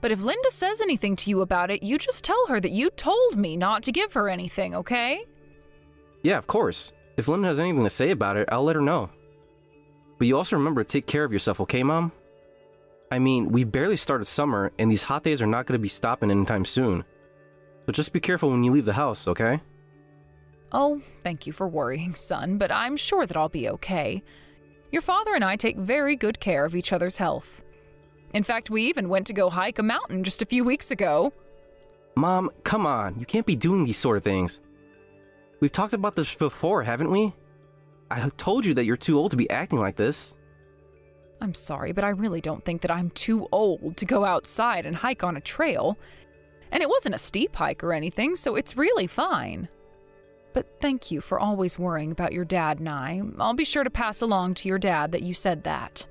But if Linda says anything to you about it, you just tell her that you told me not to give her anything, okay? Yeah, of course. If Linda has anything to say about it, I'll let her know. But you also remember to take care of yourself, okay, Mom? I mean, we barely started summer, and these hot days are not going to be stopping anytime soon. So just be careful when you leave the house, okay? Oh, thank you for worrying, son, but I'm sure that I'll be okay. Your father and I take very good care of each other's health. In fact, we even went to go hike a mountain just a few weeks ago. Mom, come on. You can't be doing these sort of things. We've talked about this before, haven't we? I told you that you're too old to be acting like this. I'm sorry, but I really don't think that I'm too old to go outside and hike on a trail. And it wasn't a steep hike or anything, so it's really fine. But thank you for always worrying about your dad and I. I'll be sure to pass along to your dad that you said that.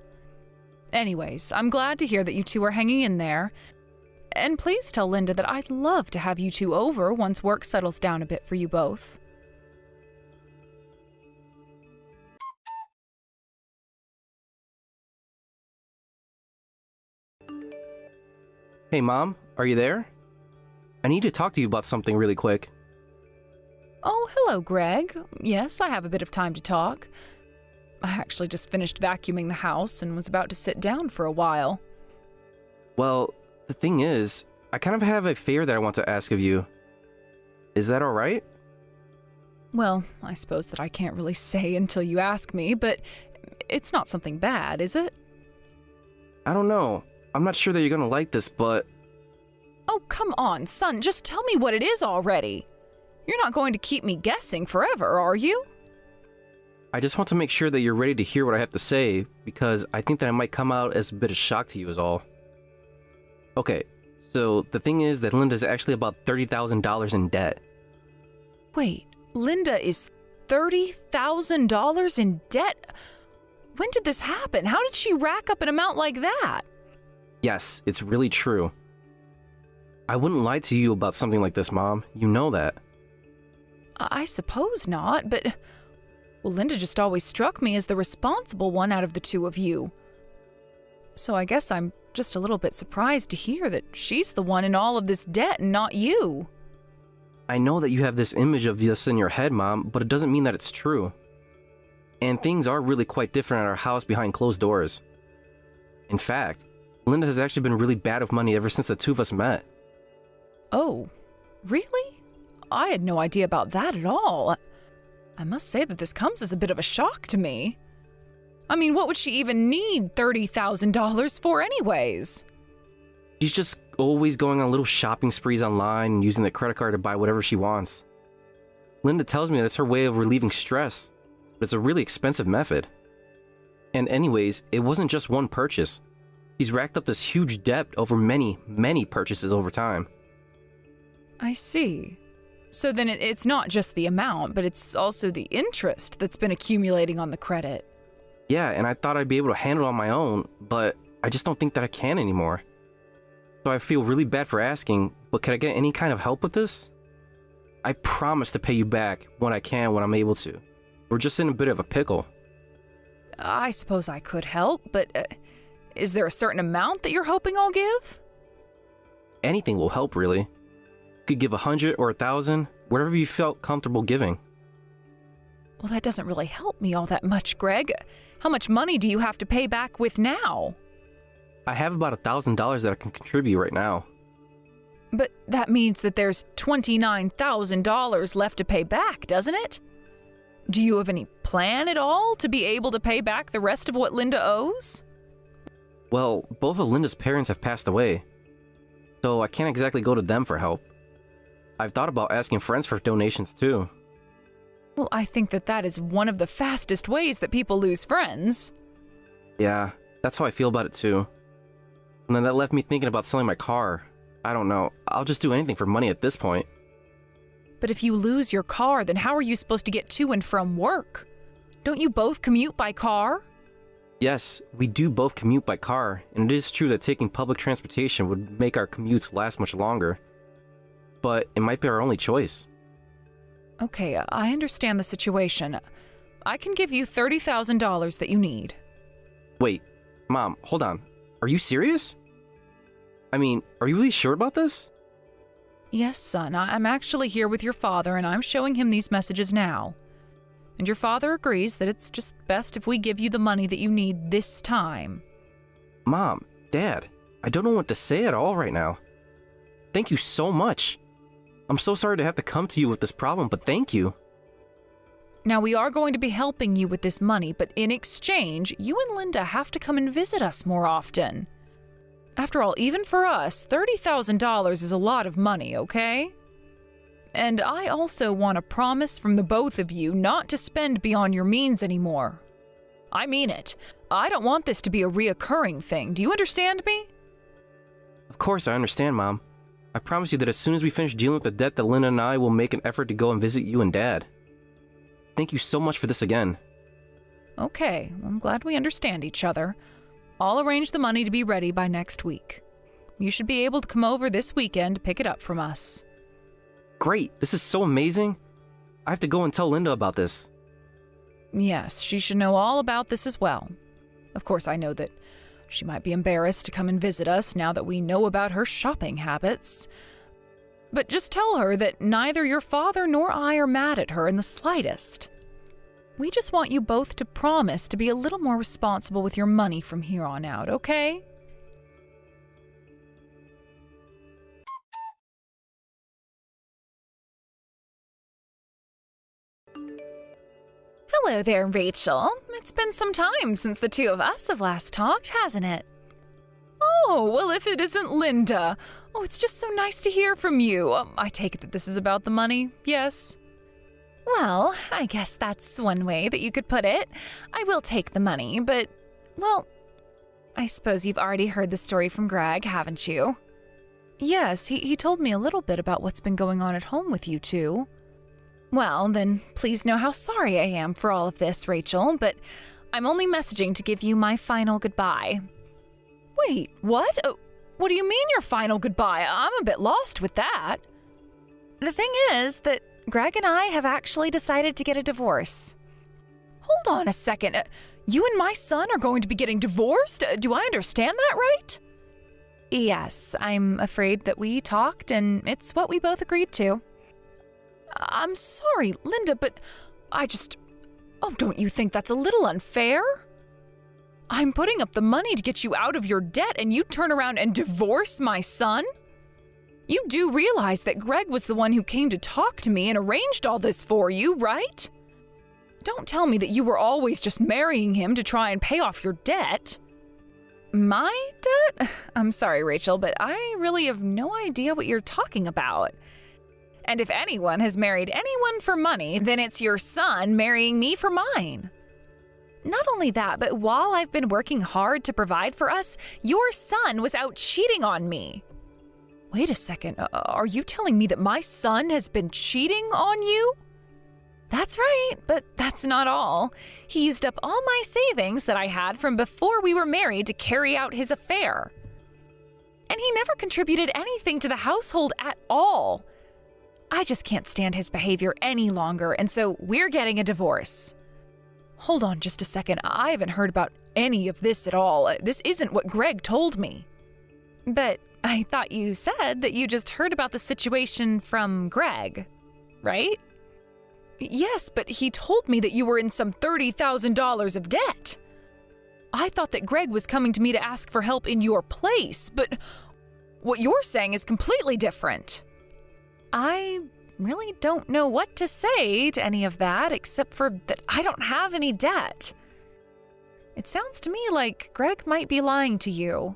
Anyways, I'm glad to hear that you two are hanging in there. And please tell Linda that I'd love to have you two over once work settles down a bit for you both. Hey, Mom, are you there? I need to talk to you about something really quick. Oh, hello, Greg. Yes, I have a bit of time to talk. I actually just finished vacuuming the house and was about to sit down for a while. Well, the thing is, I kind of have a favor that I want to ask of you. Is that alright? Well, I suppose that I can't really say until you ask me, but it's not something bad, is it? I don't know. I'm not sure that you're gonna like this, but... Oh, come on, son, just tell me what it is already. You're not going to keep me guessing forever, are you? I just want to make sure that you're ready to hear what I have to say, because I think that it might come out as a bit of shock to you is all. Okay, so the thing is that Linda is actually about $30,000 in debt. Wait, Linda is $30,000 in debt? When did this happen? How did she rack up an amount like that? Yes, it's really true. I wouldn't lie to you about something like this, Mom. You know that. I suppose not, but... Well, Linda just always struck me as the responsible one out of the two of you. So I guess I'm just a little bit surprised to hear that she's the one in all of this debt and not you. I know that you have this image of this in your head, Mom, but it doesn't mean that it's true. And things are really quite different at our house behind closed doors. In fact, Linda has actually been really bad with money ever since the two of us met. Oh, really? I had no idea about that at all. I must say that this comes as a bit of a shock to me. I mean, what would she even need $30,000 for anyways? She's just always going on little shopping sprees online and using the credit card to buy whatever she wants. Linda tells me that it's her way of relieving stress, but it's a really expensive method. And anyways, it wasn't just one purchase. She's racked up this huge debt over many, many purchases over time. I see. So then it's not just the amount, but it's also the interest that's been accumulating on the credit. Yeah, and I thought I'd be able to handle it on my own, but I just don't think that I can anymore. So I feel really bad for asking, but can I get any kind of help with this? I promise to pay you back when I can when I'm able to. We're just in a bit of a pickle. I suppose I could help, but is there a certain amount that you're hoping I'll give? Anything will help, really. You could give 100 or 1,000, whatever you felt comfortable giving. Well, that doesn't really help me all that much, Greg. How much money do you have to pay back with now? I have about $1,000 that I can contribute right now. But that means that there's $29,000 left to pay back, doesn't it? Do you have any plan at all to be able to pay back the rest of what Linda owes? Well, both of Linda's parents have passed away, so I can't exactly go to them for help. I've thought about asking friends for donations too, Well, I think that is one of the fastest ways that people lose friends. Yeah, that's how I feel about it too. And then that left me thinking about selling my car. I don't know. I'll just do anything for money at this point. But if you lose your car, then how are you supposed to get to and from work? Don't you both commute by car? Yes, we do both commute by car, and it is true that taking public transportation would make our commutes last much longer. But it might be our only choice. Okay, I understand the situation. I can give you $30,000 that you need. Wait, Mom, hold on. Are you serious? I mean, are you really sure about this? Yes, son, I'm actually here with your father and I'm showing him these messages now. And your father agrees that it's just best if we give you the money that you need this time. Mom, Dad, I don't know what to say at all right now. Thank you so much. I'm so sorry to have to come to you with this problem, but thank you. Now, we are going to be helping you with this money, but in exchange, you and Linda have to come and visit us more often. After all, even for us, $30,000 is a lot of money, okay? And I also want a promise from the both of you not to spend beyond your means anymore. I mean it. I don't want this to be a reoccurring thing. Do you understand me? Of course I understand, Mom. I promise you that as soon as we finish dealing with the debt, that Linda and I will make an effort to go and visit you and Dad. Thank you so much for this again. Okay, I'm glad we understand each other. I'll arrange the money to be ready by next week. You should be able to come over this weekend to pick it up from us. Great, this is so amazing. I have to go and tell Linda about this. Yes, she should know all about this as well. Of course, I know that she might be embarrassed to come and visit us now that we know about her shopping habits. But just tell her that neither your father nor I are mad at her in the slightest. We just want you both to promise to be a little more responsible with your money from here on out, okay? Hello there, Rachel. It's been some time since the two of us have last talked, hasn't it? Oh, well, if it isn't Linda. Oh, it's just so nice to hear from you. I take it that this is about the money, yes? Well, I guess that's one way that you could put it. I will take the money, but, well, I suppose you've already heard the story from Greg, haven't you? Yes, he told me a little bit about what's been going on at home with you two. Well, then please know how sorry I am for all of this, Rachel, but I'm only messaging to give you my final goodbye. Wait, what? What do you mean your final goodbye? I'm a bit lost with that. The thing is that Greg and I have actually decided to get a divorce. Hold on a second. You and my son are going to be getting divorced? Do I understand that right? Yes, I'm afraid that we talked and it's what we both agreed to. I'm sorry, Linda, but don't you think that's a little unfair? I'm putting up the money to get you out of your debt and you turn around and divorce my son? You do realize that Greg was the one who came to talk to me and arranged all this for you, right? Don't tell me that you were always just marrying him to try and pay off your debt. My debt? I'm sorry, Rachel, but I really have no idea what you're talking about. And if anyone has married anyone for money, then it's your son marrying me for mine. Not only that, but while I've been working hard to provide for us, your son was out cheating on me. Wait a second, are you telling me that my son has been cheating on you? That's right, but that's not all. He used up all my savings that I had from before we were married to carry out his affair. And he never contributed anything to the household at all. I just can't stand his behavior any longer, and so we're getting a divorce. Hold on just a second. I haven't heard about any of this at all. This isn't what Greg told me. But I thought you said that you just heard about the situation from Greg, right? Yes, but he told me that you were in some $30,000 of debt. I thought that Greg was coming to me to ask for help in your place, but what you're saying is completely different. I really don't know what to say to any of that, except for that I don't have any debt. It sounds to me like Greg might be lying to you.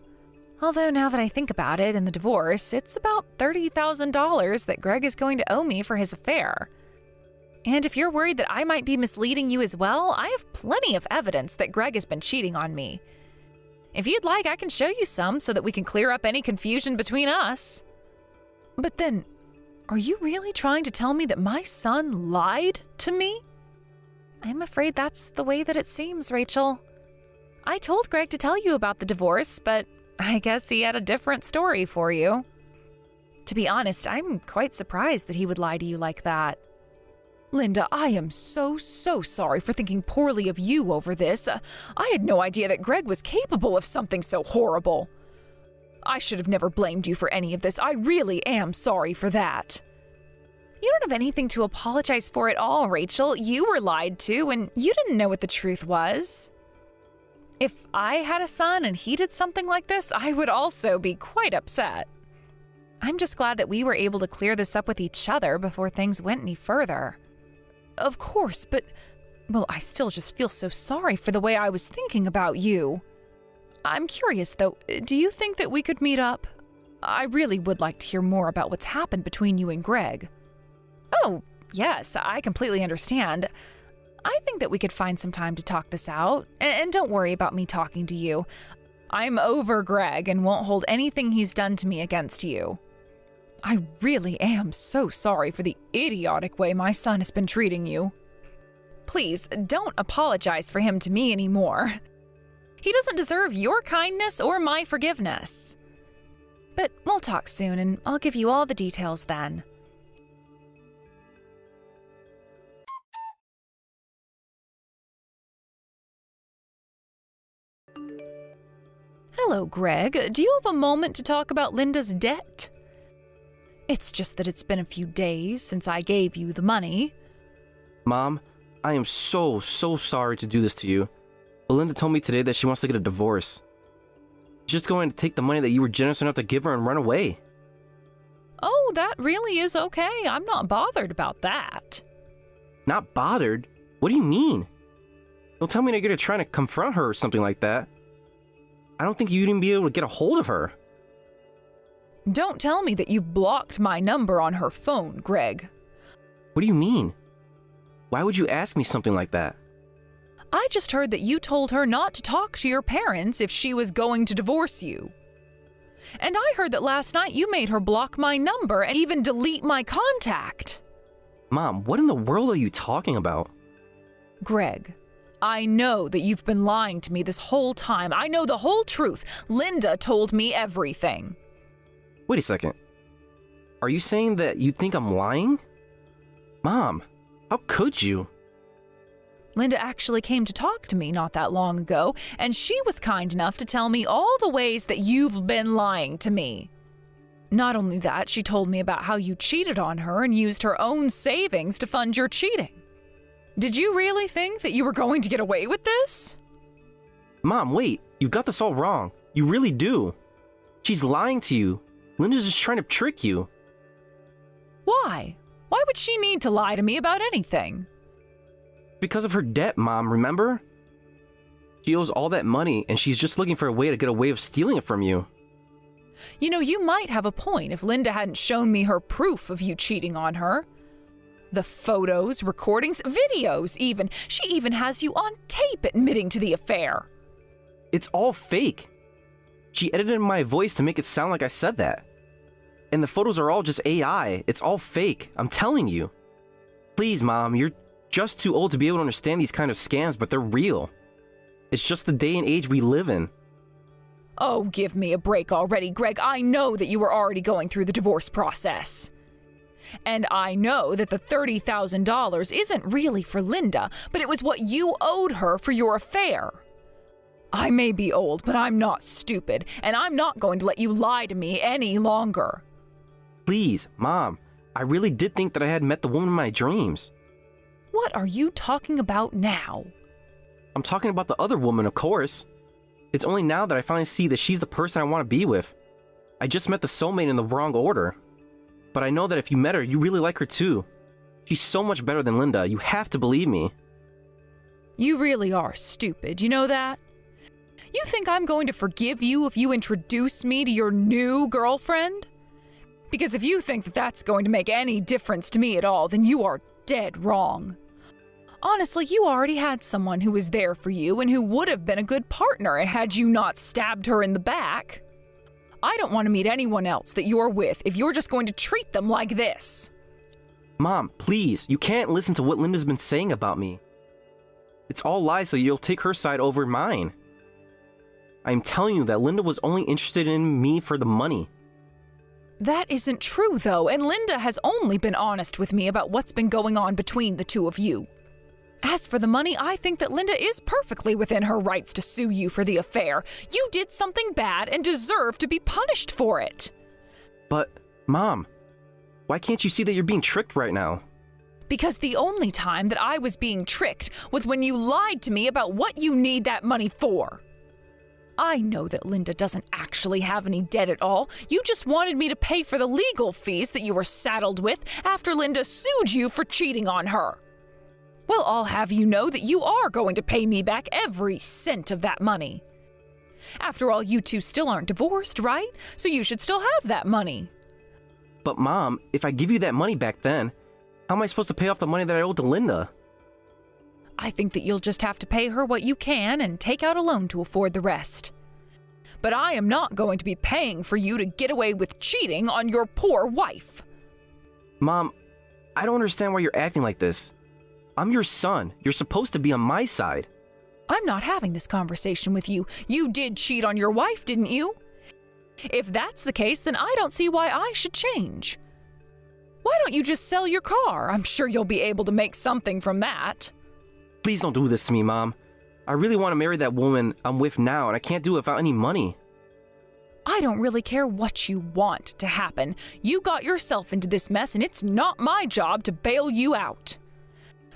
Although now that I think about it in the divorce, it's about $30,000 that Greg is going to owe me for his affair. And if you're worried that I might be misleading you as well, I have plenty of evidence that Greg has been cheating on me. If you'd like, I can show you some so that we can clear up any confusion between us. But then, are you really trying to tell me that my son lied to me? I'm afraid that's the way that it seems, Rachel. I told Greg to tell you about the divorce, but I guess he had a different story for you. To be honest, I'm quite surprised that he would lie to you like that. Linda, I am so sorry for thinking poorly of you over this. I had no idea that Greg was capable of something so horrible. I should have never blamed you for any of this. I really am sorry for that. You don't have anything to apologize for at all, Rachel. You were lied to, and you didn't know what the truth was. If I had a son and he did something like this, I would also be quite upset. I'm just glad that we were able to clear this up with each other before things went any further. Of course, but, well, I still just feel so sorry for the way I was thinking about you. I'm curious, though, do you think that we could meet up? I really would like to hear more about what's happened between you and Greg. Oh, yes, I completely understand. I think that we could find some time to talk this out, and don't worry about me talking to you. I'm over Greg and won't hold anything he's done to me against you. I really am so sorry for the idiotic way my son has been treating you. Please, don't apologize for him to me anymore. He doesn't deserve your kindness or my forgiveness. But we'll talk soon, and I'll give you all the details then. Hello, Greg. Do you have a moment to talk about Linda's debt? It's just that it's been a few days since I gave you the money. Mom, I am so sorry to do this to you. But Linda told me today that she wants to get a divorce. She's just going to take the money that you were generous enough to give her and run away. Oh, that really is okay. I'm not bothered about that. Not bothered? What do you mean? Don't tell me that you're going to try to confront her or something like that. I don't think you'd even be able to get a hold of her. Don't tell me that you've blocked my number on her phone, Greg. What do you mean? Why would you ask me something like that? I just heard that you told her not to talk to your parents if she was going to divorce you. And I heard that last night you made her block my number and even delete my contact. Mom, what in the world are you talking about? Greg, I know that you've been lying to me this whole time. I know the whole truth. Linda told me everything. Wait a second. Are you saying that you think I'm lying? Mom, how could you? Linda actually came to talk to me not that long ago, and she was kind enough to tell me all the ways that you've been lying to me. Not only that, she told me about how you cheated on her and used her own savings to fund your cheating. Did you really think that you were going to get away with this? Mom, wait. You've got this all wrong. You really do. She's lying to you. Linda's just trying to trick you. Why? Why would she need to lie to me about anything? Because of her debt, Mom, remember? She owes all that money, and she's just looking for a way to get a way of stealing it from you. You know, you might have a point if Linda hadn't shown me her proof of you cheating on her. The photos, recordings, videos even. She even has you on tape admitting to the affair. It's all fake. She edited my voice to make it sound like I said that. And the photos are all just AI. It's all fake. I'm telling you. Please, Mom, you're just too old to be able to understand these kind of scams, but they're real. It's just the day and age we live in. Oh, give me a break already, Greg. I know that you were already going through the divorce process. And I know that the $30,000 isn't really for Linda, but it was what you owed her for your affair. I may be old, but I'm not stupid, and I'm not going to let you lie to me any longer. Please, Mom, I really did think that I had met the woman of my dreams. What are you talking about now? I'm talking about the other woman, of course. It's only now that I finally see that she's the person I want to be with. I just met the soulmate in the wrong order. But I know that if you met her, you really like her too. She's so much better than Linda. You have to believe me. You really are stupid, you know that? You think I'm going to forgive you if you introduce me to your new girlfriend? Because if you think that that's going to make any difference to me at all, then you are dead wrong. Honestly, you already had someone who was there for you and who would have been a good partner had you not stabbed her in the back. I don't want to meet anyone else that you're with if you're just going to treat them like this. Mom, please, you can't listen to what Linda's been saying about me. It's all lies, so you'll take her side over mine. I'm telling you that Linda was only interested in me for the money. That isn't true, though, and Linda has only been honest with me about what's been going on between the two of you. As for the money, I think that Linda is perfectly within her rights to sue you for the affair. You did something bad and deserve to be punished for it. But, Mom, why can't you see that you're being tricked right now? Because the only time that I was being tricked was when you lied to me about what you need that money for. I know that Linda doesn't actually have any debt at all. You just wanted me to pay for the legal fees that you were saddled with after Linda sued you for cheating on her. Well, I'll have you know that you are going to pay me back every cent of that money. After all, you two still aren't divorced, right? So you should still have that money. But Mom, if I give you that money back then, how am I supposed to pay off the money that I owed to Linda? I think that you'll just have to pay her what you can and take out a loan to afford the rest. But I am not going to be paying for you to get away with cheating on your poor wife. Mom, I don't understand why you're acting like this. I'm your son. You're supposed to be on my side. I'm not having this conversation with you. You did cheat on your wife, didn't you? If that's the case, then I don't see why I should change. Why don't you just sell your car? I'm sure you'll be able to make something from that. Please don't do this to me, Mom. I really want to marry that woman I'm with now, and I can't do it without any money. I don't really care what you want to happen. You got yourself into this mess, and it's not my job to bail you out.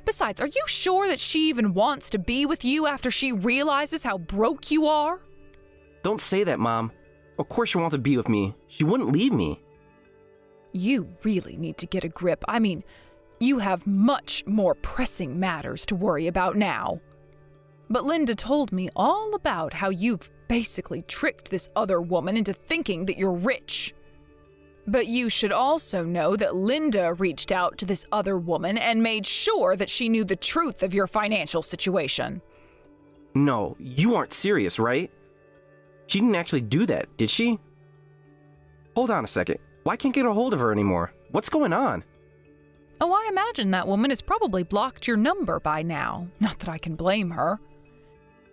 Besides, are you sure that she even wants to be with you after she realizes how broke you are? Don't say that, Mom. Of course she wants to be with me. She wouldn't leave me. You really need to get a grip. I mean, you have much more pressing matters to worry about now. But Linda told me all about how you've basically tricked this other woman into thinking that you're rich. But you should also know that Linda reached out to this other woman and made sure that she knew the truth of your financial situation. No, you aren't serious, right? She didn't actually do that, did she? Hold on a second. Why can't I get a hold of her anymore? What's going on? Oh, I imagine that woman has probably blocked your number by now. Not that I can blame her.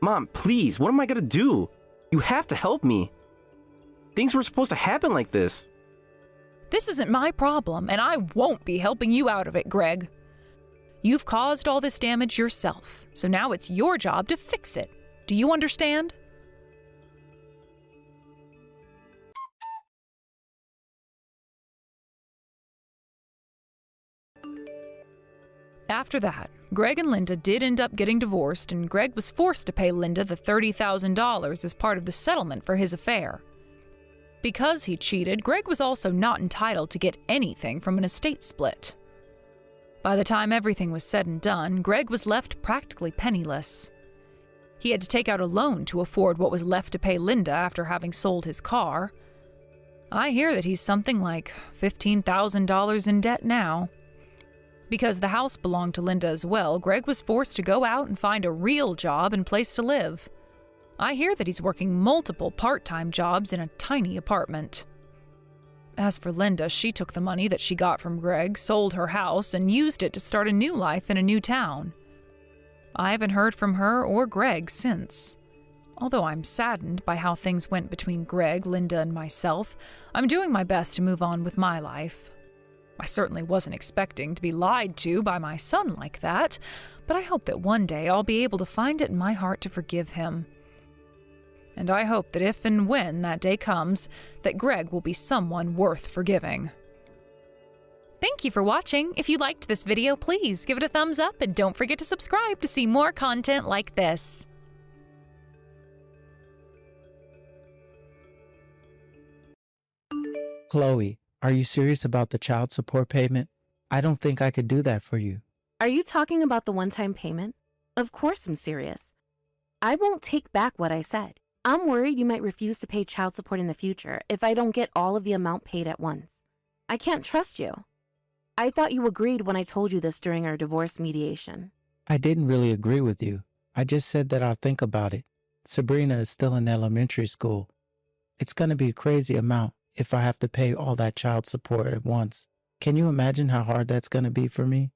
Mom, please, what am I gonna do? You have to help me. Things were supposed to happen like this. This isn't my problem, and I won't be helping you out of it, Greg. You've caused all this damage yourself, so now it's your job to fix it. Do you understand? After that, Greg and Linda did end up getting divorced, and Greg was forced to pay Linda the $30,000 as part of the settlement for his affair. Because he cheated, Greg was also not entitled to get anything from an estate split. By the time everything was said and done, Greg was left practically penniless. He had to take out a loan to afford what was left to pay Linda after having sold his car. I hear that he's something like $15,000 in debt now. Because the house belonged to Linda as well, Greg was forced to go out and find a real job and place to live. I hear that he's working multiple part-time jobs in a tiny apartment. As for Linda, she took the money that she got from Greg, sold her house, and used it to start a new life in a new town. I haven't heard from her or Greg since. Although I'm saddened by how things went between Greg, Linda, and myself, I'm doing my best to move on with my life. I certainly wasn't expecting to be lied to by my son like that, but I hope that one day I'll be able to find it in my heart to forgive him. And I hope that if and when that day comes, that Greg will be someone worth forgiving. Thank you for watching. If you liked this video, please give it a thumbs up and don't forget to subscribe to see more content like this. Chloe, are you serious about the child support payment? I don't think I could do that for you. Are you talking about the one-time payment? Of course I'm serious. I won't take back what I said. I'm worried you might refuse to pay child support in the future if I don't get all of the amount paid at once. I can't trust you. I thought you agreed when I told you this during our divorce mediation. I didn't really agree with you. I just said that I'll think about it. Sabrina is still in elementary school. It's going to be a crazy amount if I have to pay all that child support at once. Can you imagine how hard that's going to be for me?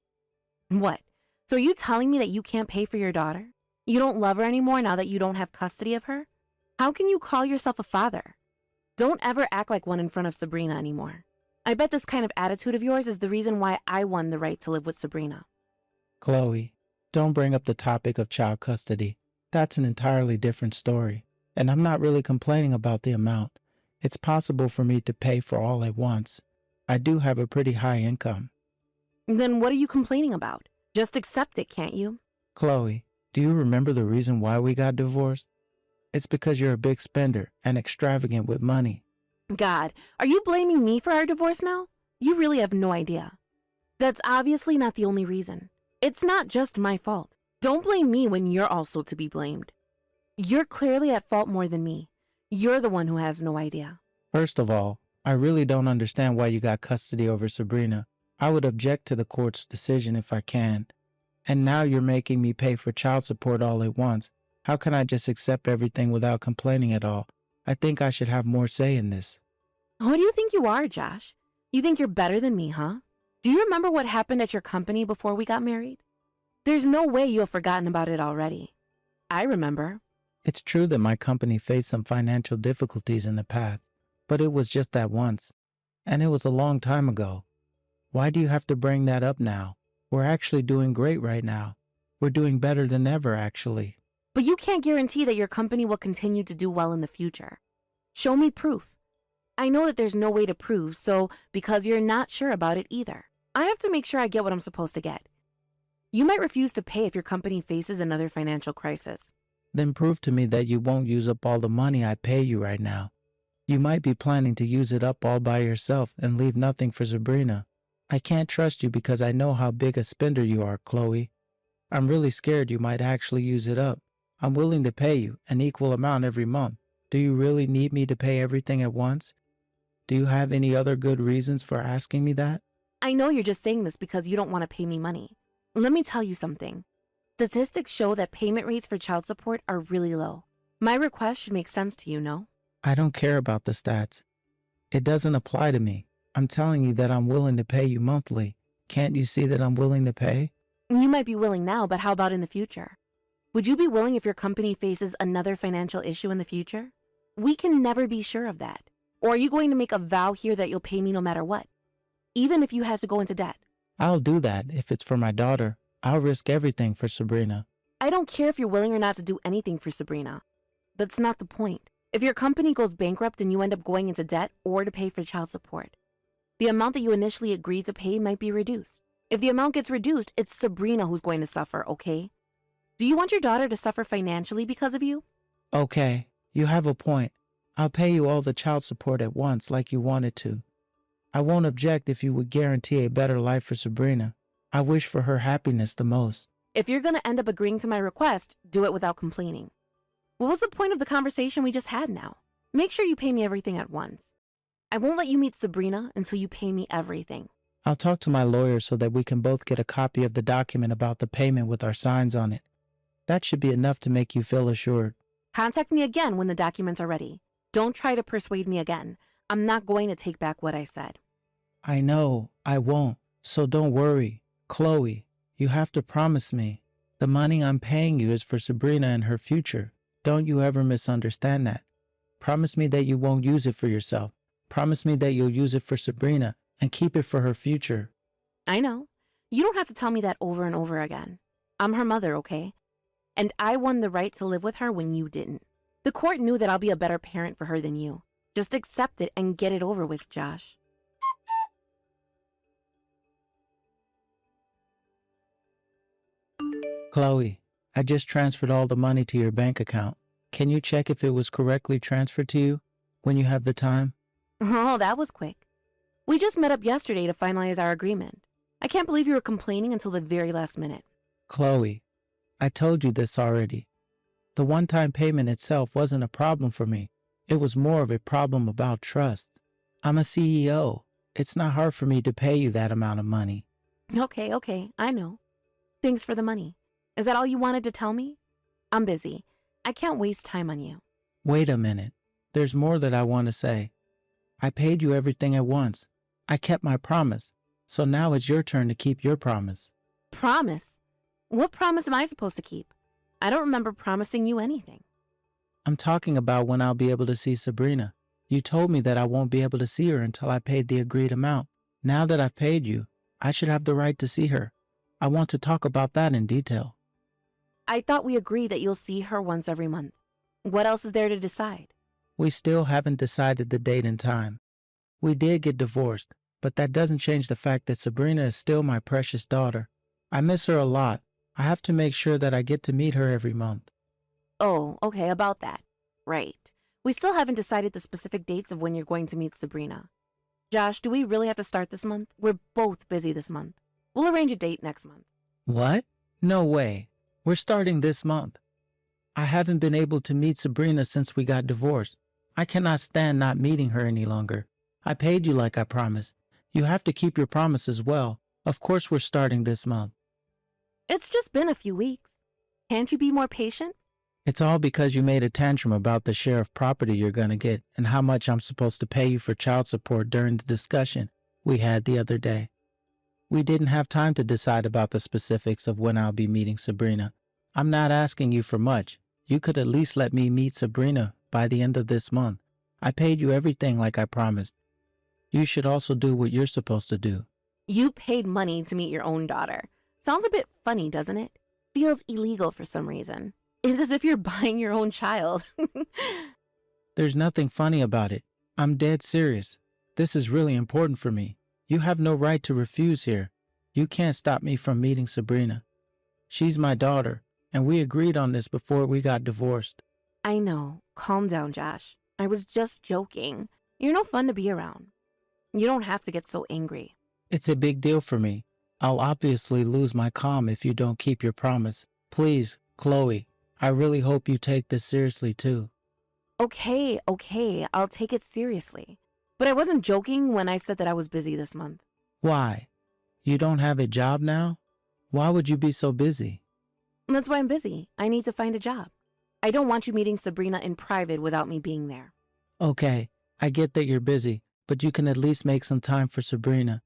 What? So are you telling me that you can't pay for your daughter? You don't love her anymore now that you don't have custody of her? How can you call yourself a father? Don't ever act like one in front of Sabrina anymore. I bet this kind of attitude of yours is the reason why I won the right to live with Sabrina. Chloe, don't bring up the topic of child custody. That's an entirely different story. And I'm not really complaining about the amount. It's possible for me to pay for all at once. I do have a pretty high income. Then what are you complaining about? Just accept it, can't you? Chloe, do you remember the reason why we got divorced? It's because you're a big spender and extravagant with money. God, are you blaming me for our divorce now? You really have no idea. That's obviously not the only reason. It's not just my fault. Don't blame me when you're also to be blamed. You're clearly at fault more than me. You're the one who has no idea. First of all, I really don't understand why you got custody over Sabrina. I would object to the court's decision if I can. And now you're making me pay for child support all at once. How can I just accept everything without complaining at all? I think I should have more say in this. Who do you think you are, Josh? You think you're better than me, huh? Do you remember what happened at your company before we got married? There's no way you have forgotten about it already. I remember. It's true that my company faced some financial difficulties in the past, but it was just that once. And it was a long time ago. Why do you have to bring that up now? We're actually doing great right now. We're doing better than ever, actually. But you can't guarantee that your company will continue to do well in the future. Show me proof. I know that there's no way to prove, so because you're not sure about it either, I have to make sure I get what I'm supposed to get. You might refuse to pay if your company faces another financial crisis. Then prove to me that you won't use up all the money I pay you right now. You might be planning to use it up all by yourself and leave nothing for Sabrina. I can't trust you because I know how big a spender you are, Chloe. I'm really scared you might actually use it up. I'm willing to pay you an equal amount every month. Do you really need me to pay everything at once? Do you have any other good reasons for asking me that? I know you're just saying this because you don't want to pay me money. Let me tell you something. Statistics show that payment rates for child support are really low. My request should make sense to you, no? I don't care about the stats. It doesn't apply to me. I'm telling you that I'm willing to pay you monthly. Can't you see that I'm willing to pay? You might be willing now, but how about in the future? Would you be willing if your company faces another financial issue in the future? We can never be sure of that. Or are you going to make a vow here that you'll pay me no matter what? Even if you had to go into debt? I'll do that if it's for my daughter. I'll risk everything for Sabrina. I don't care if you're willing or not to do anything for Sabrina. That's not the point. If your company goes bankrupt and you end up going into debt or to pay for child support, the amount that you initially agreed to pay might be reduced. If the amount gets reduced, it's Sabrina who's going to suffer, okay? Do you want your daughter to suffer financially because of you? Okay, you have a point. I'll pay you all the child support at once like you wanted to. I won't object if you would guarantee a better life for Sabrina. I wish for her happiness the most. If you're going to end up agreeing to my request, do it without complaining. What was the point of the conversation we just had now? Make sure you pay me everything at once. I won't let you meet Sabrina until you pay me everything. I'll talk to my lawyer so that we can both get a copy of the document about the payment with our signs on it. That should be enough to make you feel assured. Contact me again when the documents are ready. Don't try to persuade me again. I'm not going to take back what I said. I know, I won't. So don't worry. Chloe, you have to promise me. The money I'm paying you is for Sabrina and her future. Don't you ever misunderstand that. Promise me that you won't use it for yourself. Promise me that you'll use it for Sabrina and keep it for her future. I know. You don't have to tell me that over and over again. I'm her mother, okay? And I won the right to live with her when you didn't. The court knew that I'll be a better parent for her than you. Just accept it and get it over with, Josh. Chloe, I just transferred all the money to your bank account. Can you check if it was correctly transferred to you when you have the time? Oh, that was quick. We just met up yesterday to finalize our agreement. I can't believe you were complaining until the very last minute. Chloe, I told you this already. The one-time payment itself wasn't a problem for me. It was more of a problem about trust. I'm a CEO. It's not hard for me to pay you that amount of money. Okay, I know. Thanks for the money. Is that all you wanted to tell me? I'm busy. I can't waste time on you. Wait a minute. There's more that I want to say. I paid you everything at once. I kept my promise. So now it's your turn to keep your promise. Promise? What promise am I supposed to keep? I don't remember promising you anything. I'm talking about when I'll be able to see Sabrina. You told me that I won't be able to see her until I paid the agreed amount. Now that I've paid you, I should have the right to see her. I want to talk about that in detail. I thought we agreed that you'll see her once every month. What else is there to decide? We still haven't decided the date and time. We did get divorced, but that doesn't change the fact that Sabrina is still my precious daughter. I miss her a lot. I have to make sure that I get to meet her every month. Oh, okay, about that. Right. We still haven't decided the specific dates of when you're going to meet Sabrina. Josh, do we really have to start this month? We're both busy this month. We'll arrange a date next month. What? No way. We're starting this month. I haven't been able to meet Sabrina since we got divorced. I cannot stand not meeting her any longer. I paid you like I promised. You have to keep your promise as well. Of course we're starting this month. It's just been a few weeks. Can't you be more patient? It's all because you made a tantrum about the share of property you're going to get and how much I'm supposed to pay you for child support during the discussion we had the other day. We didn't have time to decide about the specifics of when I'll be meeting Sabrina. I'm not asking you for much. You could at least let me meet Sabrina by the end of this month. I paid you everything like I promised. You should also do what you're supposed to do. You paid money to meet your own daughter. Sounds a bit funny, doesn't it? Feels illegal for some reason. It's as if you're buying your own child. There's nothing funny about it. I'm dead serious. This is really important for me. You have no right to refuse here. You can't stop me from meeting Sabrina. She's my daughter, and we agreed on this before we got divorced. I know. Calm down, Josh. I was just joking. You're no fun to be around. You don't have to get so angry. It's a big deal for me. I'll obviously lose my calm if you don't keep your promise. Please, Chloe, I really hope you take this seriously too. Okay, I'll take it seriously. But I wasn't joking when I said that I was busy this month. Why? You don't have a job now? Why would you be so busy? That's why I'm busy. I need to find a job. I don't want you meeting Sabrina in private without me being there. Okay, I get that you're busy, but you can at least make some time for Sabrina.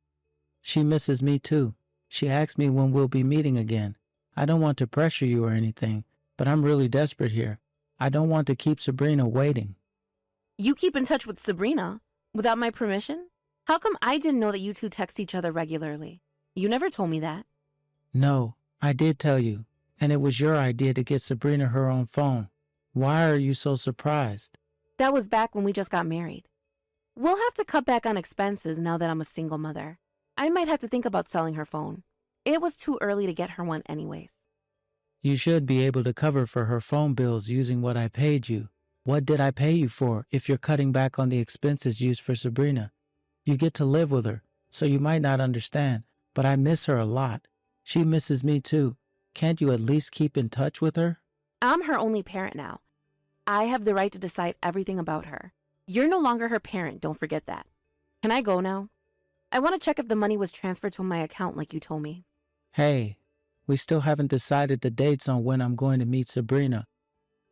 She misses me too. She asked me when we'll be meeting again. I don't want to pressure you or anything, but I'm really desperate here. I don't want to keep Sabrina waiting. You keep in touch with Sabrina without my permission? How come I didn't know that you two text each other regularly? You never told me that. No, I did tell you, and it was your idea to get Sabrina her own phone. Why are you so surprised? That was back when we just got married. We'll have to cut back on expenses now that I'm a single mother. I might have to think about selling her phone. It was too early to get her one anyways. You should be able to cover for her phone bills using what I paid you. What did I pay you for if you're cutting back on the expenses used for Sabrina? You get to live with her, so you might not understand, but I miss her a lot. She misses me too. Can't you at least keep in touch with her? I'm her only parent now. I have the right to decide everything about her. You're no longer her parent, don't forget that. Can I go now? I want to check if the money was transferred to my account like you told me. Hey, we still haven't decided the dates on when I'm going to meet Sabrina.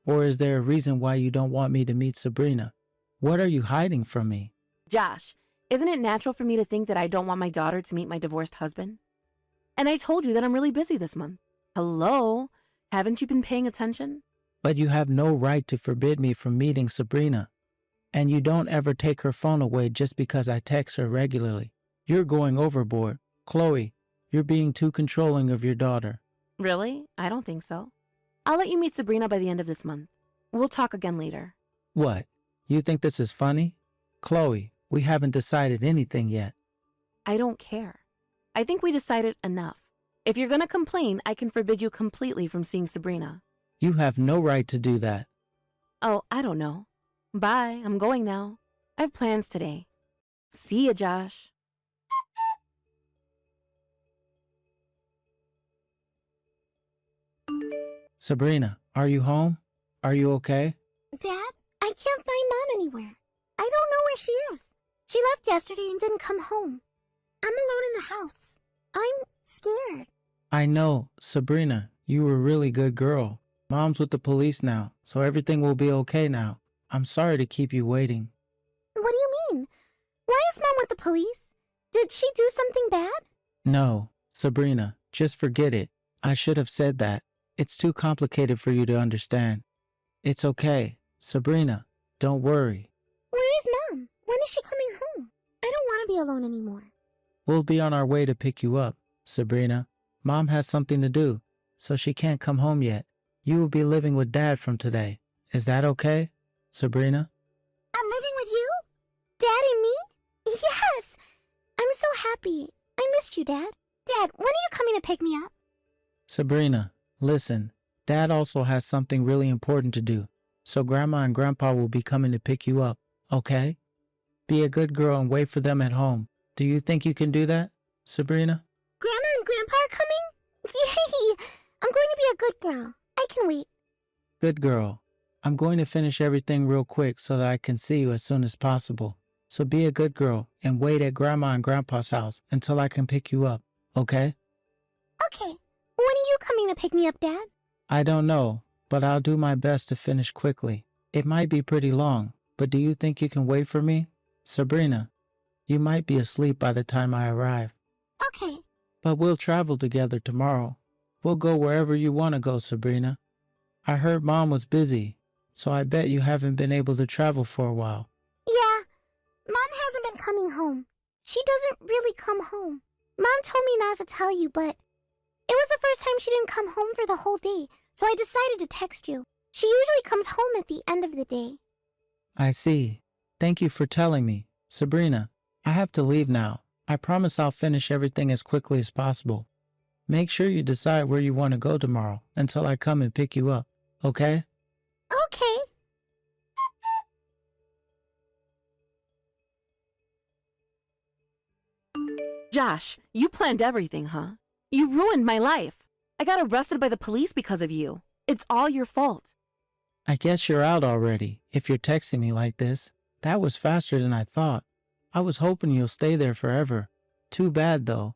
Or is there a reason why you don't want me to meet Sabrina? What are you hiding from me? Josh, isn't it natural for me to think that I don't want my daughter to meet my divorced husband? And I told you that I'm really busy this month. Hello? Haven't you been paying attention? But you have no right to forbid me from meeting Sabrina. And you don't ever take her phone away just because I text her regularly. You're going overboard. Chloe, you're being too controlling of your daughter. Really? I don't think so. I'll let you meet Sabrina by the end of this month. We'll talk again later. What? You think this is funny? Chloe, we haven't decided anything yet. I don't care. I think we decided enough. If you're gonna complain, I can forbid you completely from seeing Sabrina. You have no right to do that. Oh, I don't know. Bye, I'm going now. I have plans today. See ya, Josh. Sabrina, are you home? Are you okay? Dad, I can't find Mom anywhere. I don't know where she is. She left yesterday and didn't come home. I'm alone in the house. I'm scared. I know, Sabrina, you were a really good girl. Mom's with the police now, so everything will be okay now. I'm sorry to keep you waiting. What do you mean? Why is Mom with the police? Did she do something bad? No, Sabrina, just forget it. I should have said that. It's too complicated for you to understand. It's okay. Sabrina, don't worry. Where is Mom? When is she coming home? I don't want to be alone anymore. We'll be on our way to pick you up, Sabrina. Mom has something to do, so she can't come home yet. You will be living with Dad from today. Is that okay, Sabrina? I'm living with you? Dad and me? Yes! I'm so happy. I missed you, Dad. Dad, when are you coming to pick me up? Sabrina, listen. Dad also has something really important to do, so Grandma and Grandpa will be coming to pick you up, okay? Be a good girl and wait for them at home. Do you think you can do that, Sabrina? Grandma and Grandpa are coming? Yay! I'm going to be a good girl. I can wait. Good girl. I'm going to finish everything real quick so that I can see you as soon as possible. So be a good girl and wait at Grandma and Grandpa's house until I can pick you up, okay? Okay. When are you coming to pick me up, Dad? I don't know, but I'll do my best to finish quickly. It might be pretty long, but do you think you can wait for me? Sabrina, you might be asleep by the time I arrive. Okay. But we'll travel together tomorrow. We'll go wherever you want to go, Sabrina. I heard Mom was busy, so I bet you haven't been able to travel for a while. Yeah. Mom hasn't been coming home. She doesn't really come home. Mom told me not to tell you, but it was the first time she didn't come home for the whole day, so I decided to text you. She usually comes home at the end of the day. I see. Thank you for telling me. Sabrina, I have to leave now. I promise I'll finish everything as quickly as possible. Make sure you decide where you want to go tomorrow until I come and pick you up, okay? Okay. Josh, you planned everything, huh? You ruined my life. I got arrested by the police because of you. It's all your fault. I guess you're out already, if you're texting me like this. That was faster than I thought. I was hoping you'll stay there forever. Too bad, though.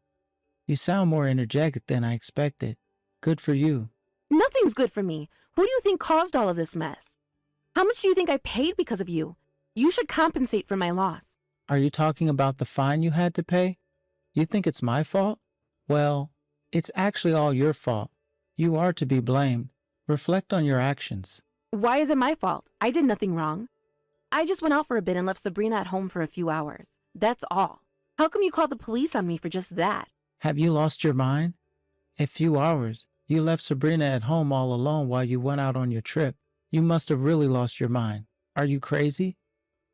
You sound more energetic than I expected. Good for you. Nothing's good for me. Who do you think caused all of this mess? How much do you think I paid because of you? You should compensate for my loss. Are you talking about the fine you had to pay? You think it's my fault? Well, it's actually all your fault. You are to be blamed. Reflect on your actions. Why is it my fault? I did nothing wrong. I just went out for a bit and left Sabrina at home for a few hours. That's all. How come you called the police on me for just that? Have you lost your mind? A few hours. You left Sabrina at home all alone while you went out on your trip. You must have really lost your mind. Are you crazy?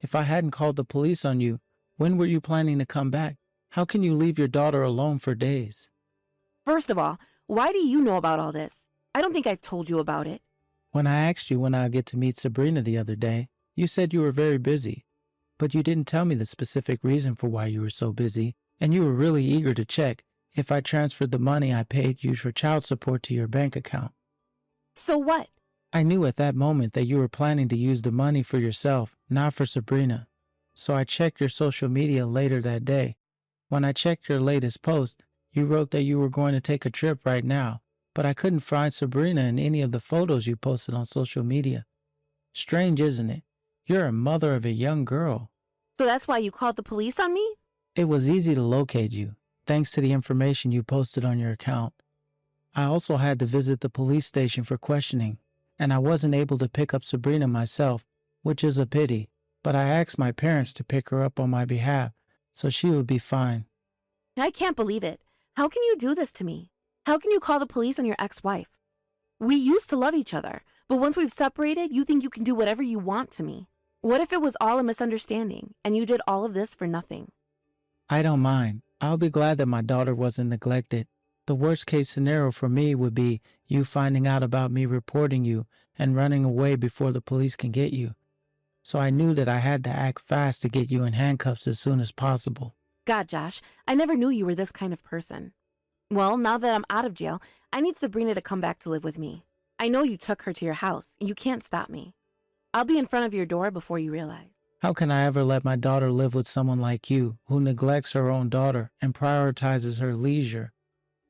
If I hadn't called the police on you, when were you planning to come back? How can you leave your daughter alone for days? First of all, why do you know about all this? I don't think I've told you about it. When I asked you when I'd get to meet Sabrina the other day, you said you were very busy. But you didn't tell me the specific reason for why you were so busy, and you were really eager to check if I transferred the money I paid you for child support to your bank account. So what? I knew at that moment that you were planning to use the money for yourself, not for Sabrina. So I checked your social media later that day. When I checked your latest post, you wrote that you were going to take a trip right now, but I couldn't find Sabrina in any of the photos you posted on social media. Strange, isn't it? You're a mother of a young girl. So that's why you called the police on me? It was easy to locate you, thanks to the information you posted on your account. I also had to visit the police station for questioning, and I wasn't able to pick up Sabrina myself, which is a pity, but I asked my parents to pick her up on my behalf, so she would be fine. I can't believe it. How can you do this to me? How can you call the police on your ex-wife? We used to love each other, but once we've separated, you think you can do whatever you want to me. What if it was all a misunderstanding, and you did all of this for nothing? I don't mind. I'll be glad that my daughter wasn't neglected. The worst case scenario for me would be you finding out about me reporting you and running away before the police can get you. So I knew that I had to act fast to get you in handcuffs as soon as possible. God, Josh, I never knew you were this kind of person. Well, now that I'm out of jail, I need Sabrina to come back to live with me. I know you took her to your house. You can't stop me. I'll be in front of your door before you realize. How can I ever let my daughter live with someone like you, who neglects her own daughter and prioritizes her leisure?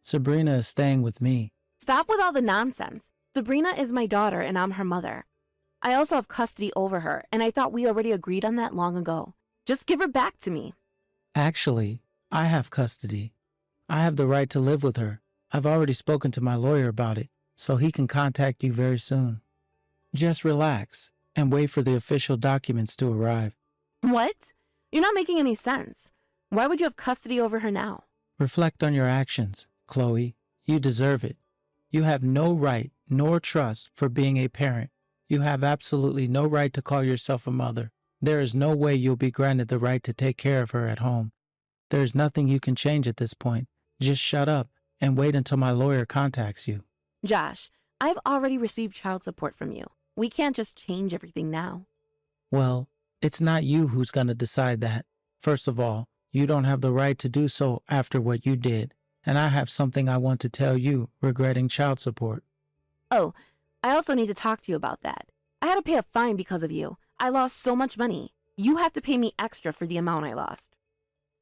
Sabrina is staying with me. Stop with all the nonsense. Sabrina is my daughter and I'm her mother. I also have custody over her, and I thought we already agreed on that long ago. Just give her back to me. Actually, I have custody. I have the right to live with her. I've already spoken to my lawyer about it, so he can contact you very soon. Just relax and wait for the official documents to arrive. What? You're not making any sense. Why would you have custody over her now? Reflect on your actions, Chloe. You deserve it. You have no right nor trust for being a parent. You have absolutely no right to call yourself a mother. There is no way you'll be granted the right to take care of her at home. There is nothing you can change at this point. Just shut up and wait until my lawyer contacts you. Josh, I've already received child support from you. We can't just change everything now. Well, it's not you who's going to decide that. First of all, you don't have the right to do so after what you did. And I have something I want to tell you regarding child support. Oh, I also need to talk to you about that. I had to pay a fine because of you. I lost so much money. You have to pay me extra for the amount I lost.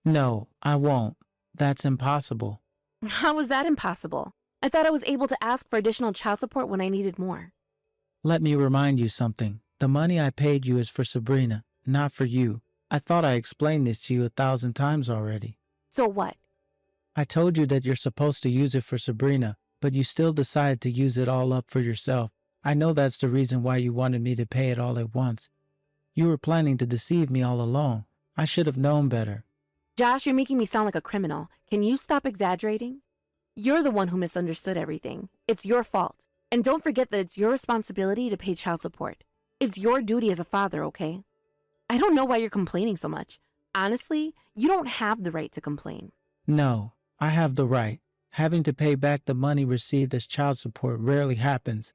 No, I won't. That's impossible. How was that impossible? I thought I was able to ask for additional child support when I needed more. Let me remind you something. The money I paid you is for Sabrina, not for you. I thought I explained this to you 1,000 times already. So what? I told you that you're supposed to use it for Sabrina, but you still decided to use it all up for yourself. I know that's the reason why you wanted me to pay it all at once. You were planning to deceive me all along. I should have known better. Josh, you're making me sound like a criminal. Can you stop exaggerating? You're the one who misunderstood everything. It's your fault. And don't forget that it's your responsibility to pay child support. It's your duty as a father, okay? I don't know why you're complaining so much. Honestly, you don't have the right to complain. No, I have the right. Having to pay back the money received as child support rarely happens,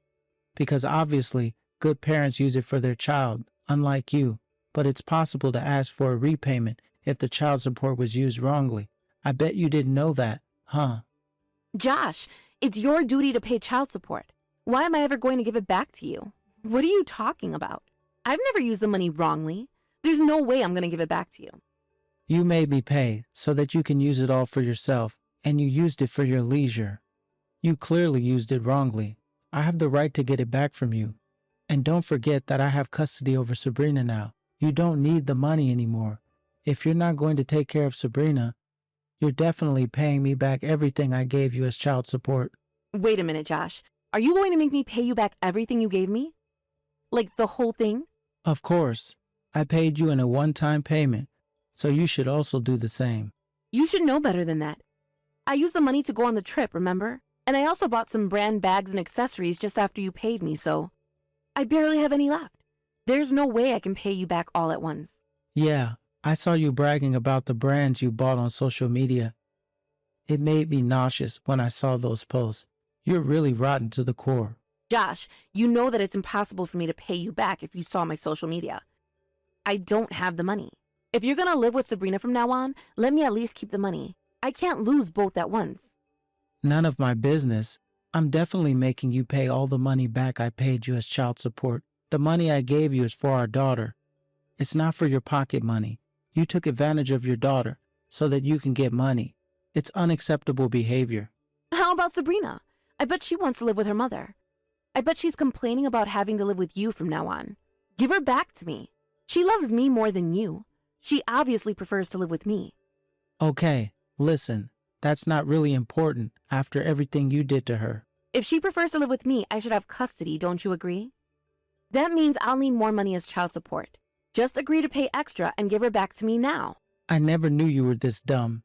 because obviously good parents use it for their child, unlike you, but it's possible to ask for a repayment if the child support was used wrongly. I bet you didn't know that, huh? Josh, it's your duty to pay child support. Why am I ever going to give it back to you? What are you talking about? I've never used the money wrongly. There's no way I'm going to give it back to you. You made me pay so that you can use it all for yourself, and you used it for your leisure. You clearly used it wrongly. I have the right to get it back from you. And don't forget that I have custody over Sabrina now. You don't need the money anymore. If you're not going to take care of Sabrina, you're definitely paying me back everything I gave you as child support. Wait a minute, Josh. Are you going to make me pay you back everything you gave me? Like the whole thing? Of course. I paid you in a one-time payment, so you should also do the same. You should know better than that. I used the money to go on the trip, remember? And I also bought some brand bags and accessories just after you paid me, so I barely have any left. There's no way I can pay you back all at once. Yeah, I saw you bragging about the brands you bought on social media. It made me nauseous when I saw those posts. You're really rotten to the core. Josh, you know that it's impossible for me to pay you back if you saw my social media. I don't have the money. If you're gonna live with Sabrina from now on, let me at least keep the money. I can't lose both at once. None of my business. I'm definitely making you pay all the money back I paid you as child support. The money I gave you is for our daughter. It's not for your pocket money. You took advantage of your daughter so that you can get money. It's unacceptable behavior. How about Sabrina? I bet she wants to live with her mother. I bet she's complaining about having to live with you from now on. Give her back to me. She loves me more than you. She obviously prefers to live with me. Okay, listen. That's not really important after everything you did to her. If she prefers to live with me, I should have custody, don't you agree? That means I'll need more money as child support. Just agree to pay extra and give her back to me now. I never knew you were this dumb.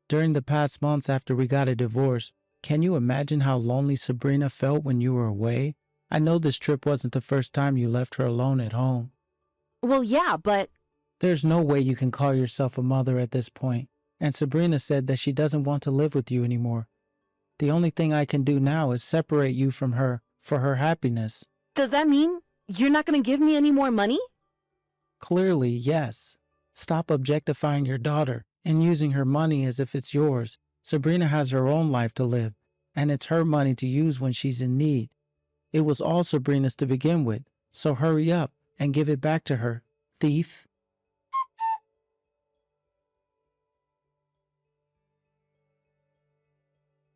During the past months after we got a divorce, can you imagine how lonely Sabrina felt when you were away? I know this trip wasn't the first time you left her alone at home. Well, yeah, but... There's no way you can call yourself a mother at this point. And Sabrina said that she doesn't want to live with you anymore. The only thing I can do now is separate you from her for her happiness. Does that mean you're not going to give me any more money? Clearly, yes. Stop objectifying your daughter and using her money as if it's yours. Sabrina has her own life to live, and it's her money to use when she's in need. It was all Sabrina's to begin with, so hurry up and give it back to her, thief.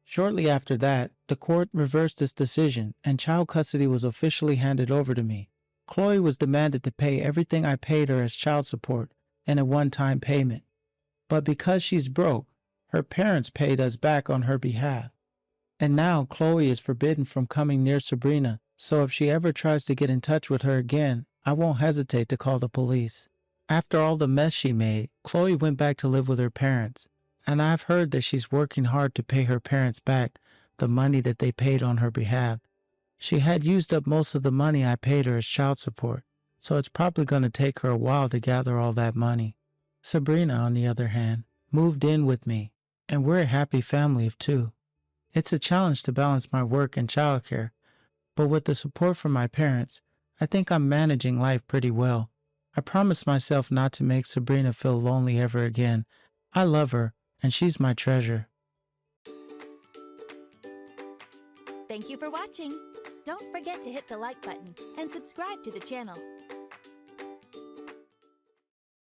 Shortly after that, the court reversed its decision and child custody was officially handed over to me. Chloe was demanded to pay everything I paid her as child support in a one-time payment. But because she's broke, her parents paid us back on her behalf. And now Chloe is forbidden from coming near Sabrina, so if she ever tries to get in touch with her again, I won't hesitate to call the police. After all the mess she made, Chloe went back to live with her parents, and I've heard that she's working hard to pay her parents back the money that they paid on her behalf. She had used up most of the money I paid her as child support, so it's probably going to take her a while to gather all that money. Sabrina, on the other hand, moved in with me, and we're a happy family of two. It's a challenge to balance my work and childcare, but with the support from my parents, I think I'm managing life pretty well. I promised myself not to make Sabrina feel lonely ever again. I love her, and she's my treasure. Thank you for watching. Don't forget to hit the like button and subscribe to the channel.